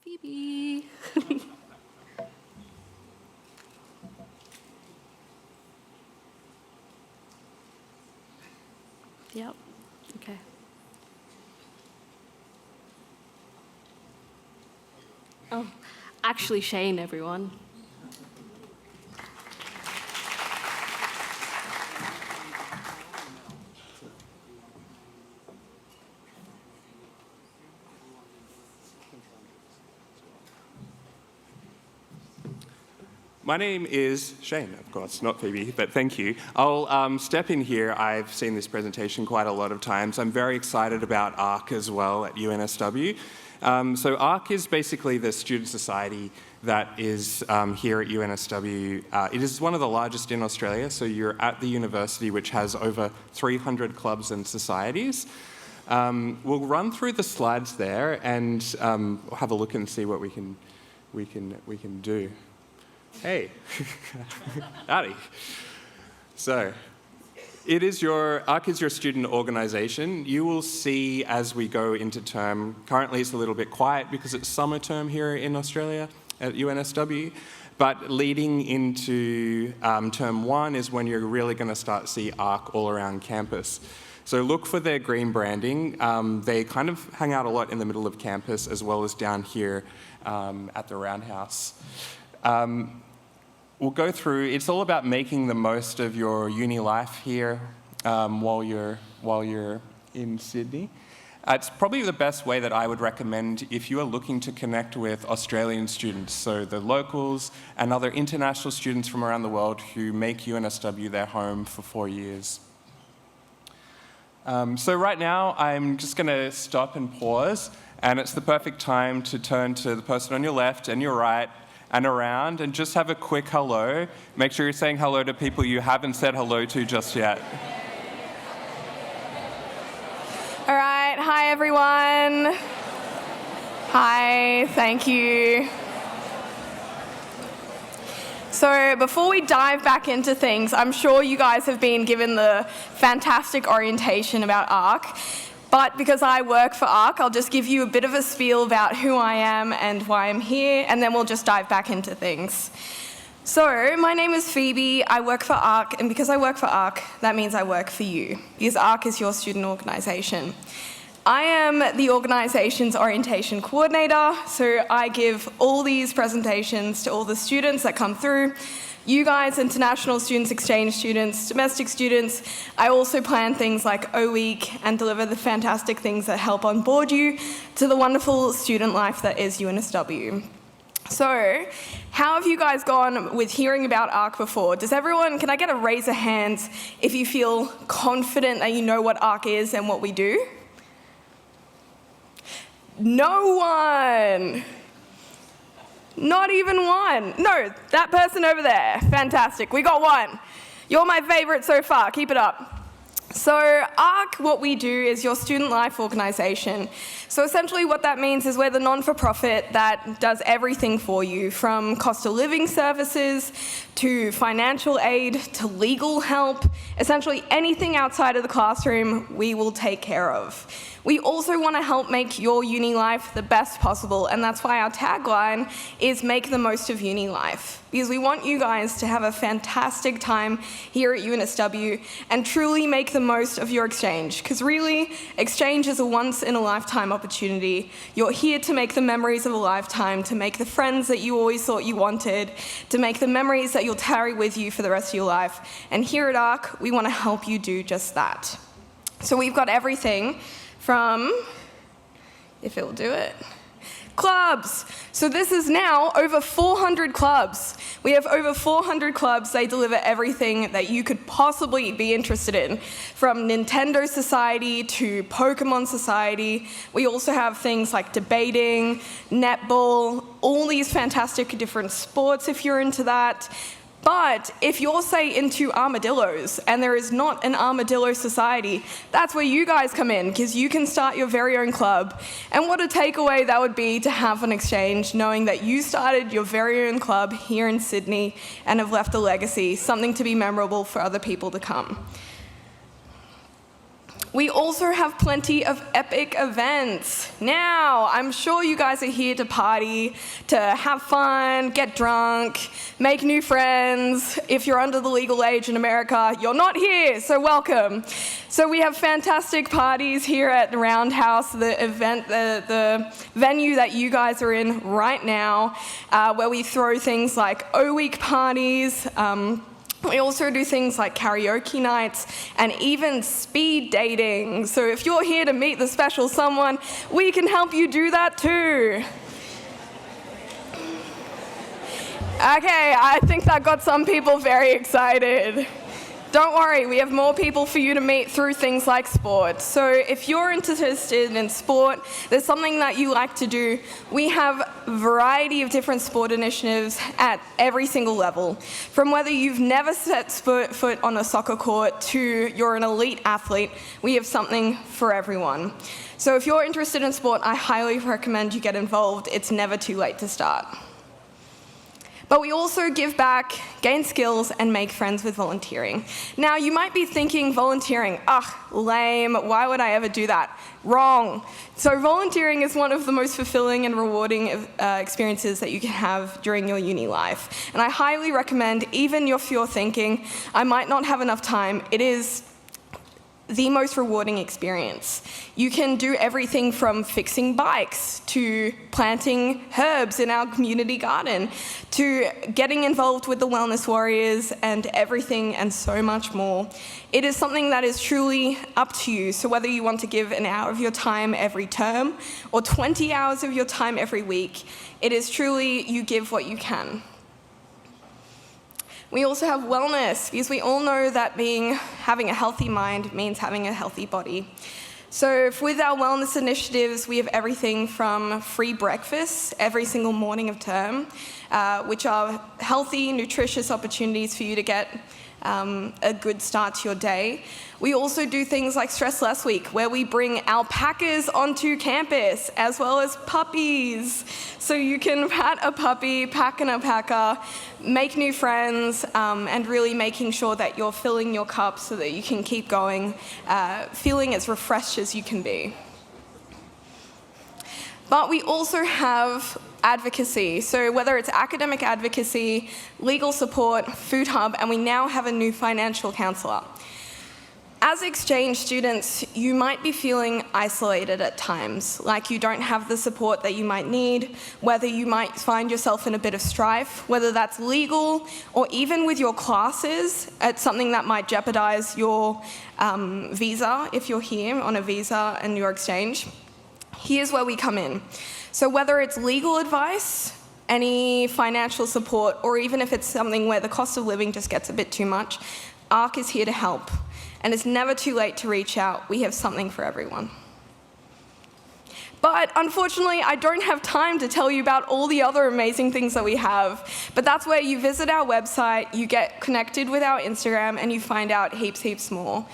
Phoebe. Yep, okay. Oh, actually Shane, everyone. My name is Shane, of course, not Phoebe, but thank you. I'll step in here. I've seen this presentation quite a lot of times. I'm very excited about ARC as well at UNSW. So ARC is basically the student society that is here at UNSW. It is one of the largest in Australia, so you're at the university which has over 300 clubs and societies. We'll run through the slides there and have a look and see what we can do. Hey, howdy. So, ARC is your student organisation. You will see as we go into term, currently it's a little bit quiet because it's summer term here in Australia at UNSW, but leading into term 1 is when you're really going to start to see ARC all around campus. So look for their green branding. They kind of hang out a lot in the middle of campus as well as down here at the Roundhouse. We'll go through, it's all about making the most of your uni life here while you're in Sydney. It's probably the best way that I would recommend if you are looking to connect with Australian students, so the locals and other international students from around the world who make UNSW their home for 4 years. So right now, I'm just going to stop and pause And it's the perfect time to turn to the person on your left and your right and around and just have a quick hello. Make sure you're saying hello to people you haven't said hello to just yet. All right, hi everyone. Hi, thank you. So before we dive back into things, I'm sure you guys have been given the fantastic orientation about ARC, but because I work for ARC, I'll just give you a bit of a spiel about who I am and why I'm here, and then we'll just dive back into things. So, my name is Phoebe, I work for ARC, and because I work for ARC, that means I work for you, because ARC is your student organisation. I am the organisation's orientation coordinator, so I give all these presentations to all the students that come through. You guys, international students, exchange students, domestic students. I also plan things like O Week and deliver the fantastic things that help onboard you to the wonderful student life that is UNSW. So, how have you guys gone with hearing about ARC before? Does everyone, can I get a raise of hands if you feel confident that you know what ARC is and what we do? No one. Not even one. No, that person over there. Fantastic. We got one. You're my favorite so far. Keep it up. So ARC, what we do is your student life organisation. So essentially what that means is we're the non-for-profit that does everything for you, from cost of living services to financial aid to legal help. Essentially anything outside of the classroom we will take care of. We also want to help make your uni life the best possible, and that's why our tagline is make the most of uni life. Because we want you guys to have a fantastic time here at UNSW and truly make the most of your exchange. Because really, exchange is a once-in-a-lifetime opportunity. You're here to make the memories of a lifetime, to make the friends that you always thought you wanted, to make the memories that you'll carry with you for the rest of your life. And here at ARC, we want to help you do just that. So we've got everything from, if it will do it, clubs. So this is now over 400 clubs. We have over 400 clubs. They deliver everything that you could possibly be interested in, from Nintendo Society to Pokemon Society. We also have things like debating, netball, all these fantastic different sports if you're into that. But if you're, say, into armadillos and there is not an armadillo society, that's where you guys come in, because you can start your very own club. And what a takeaway that would be to have an exchange, knowing that you started your very own club here in Sydney and have left a legacy, something to be memorable for other people to come. We also have plenty of epic events. Now, I'm sure you guys are here to party, to have fun, get drunk, make new friends. If you're under the legal age in America, you're not here, so welcome. So we have fantastic parties here at the Roundhouse, the event, the venue that you guys are in right now, where we throw things like O Week parties. We also do things like karaoke nights and even speed dating. So if you're here to meet the special someone, we can help you do that too. Okay, I think that got some people very excited. Don't worry, we have more people for you to meet through things like sport. So if you're interested in sport, there's something that you like to do, we have a variety of different sport initiatives at every single level. From whether you've never set foot on a soccer court to you're an elite athlete, we have something for everyone. So if you're interested in sport, I highly recommend you get involved. It's never too late to start. But we also give back, gain skills, and make friends with volunteering. Now, you might be thinking volunteering, lame, why would I ever do that? Wrong. So volunteering is one of the most fulfilling and rewarding experiences that you can have during your uni life. And I highly recommend, even if you're thinking, I might not have enough time, it is the most rewarding experience. You can do everything from fixing bikes to planting herbs in our community garden to getting involved with the Wellness Warriors and everything and so much more. It is something that is truly up to you. So whether you want to give an hour of your time every term or 20 hours of your time every week, it is truly you give what you can. We also have wellness, because we all know that having a healthy mind means having a healthy body. So with our wellness initiatives, we have everything from free breakfasts every single morning of term, which are healthy, nutritious opportunities for you to get a good start to your day. We also do things like Stress Less Week, where we bring alpacas onto campus, as well as puppies. So you can pat a puppy, pack an alpaca, make new friends, and really making sure that you're filling your cup so that you can keep going, feeling as refreshed as you can be. But we also have advocacy. So whether it's academic advocacy, legal support, food hub, and we now have a new financial counselor. As exchange students, you might be feeling isolated at times, like you don't have the support that you might need, whether you might find yourself in a bit of strife, whether that's legal or even with your classes, it's something that might jeopardize your visa if you're here on a visa and your exchange. Here's where we come in. So whether it's legal advice, any financial support, or even if it's something where the cost of living just gets a bit too much, ARC is here to help. And it's never too late to reach out. We have something for everyone. But unfortunately, I don't have time to tell you about all the other amazing things that we have. But that's where you visit our website, you get connected with our Instagram, and you find out heaps more.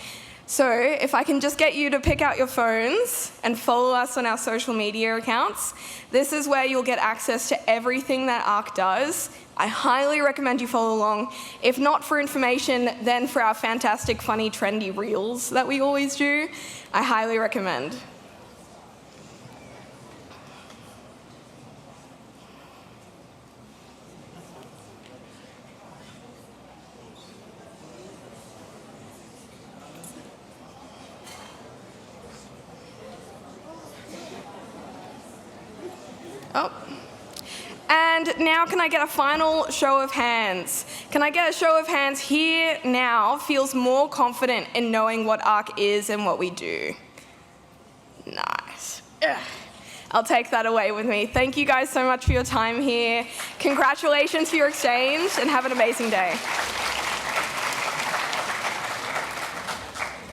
So if I can just get you to pick out your phones and follow us on our social media accounts, this is where you'll get access to everything that ARC does. I highly recommend you follow along. If not for information, then for our fantastic, funny, trendy reels that we always do, I highly recommend. Oh. And now can I get a final show of hands? Can I get a show of hands here now feels more confident in knowing what ARC is and what we do? Nice. Ugh. I'll take that away with me. Thank you guys so much for your time here. Congratulations for your exchange and have an amazing day.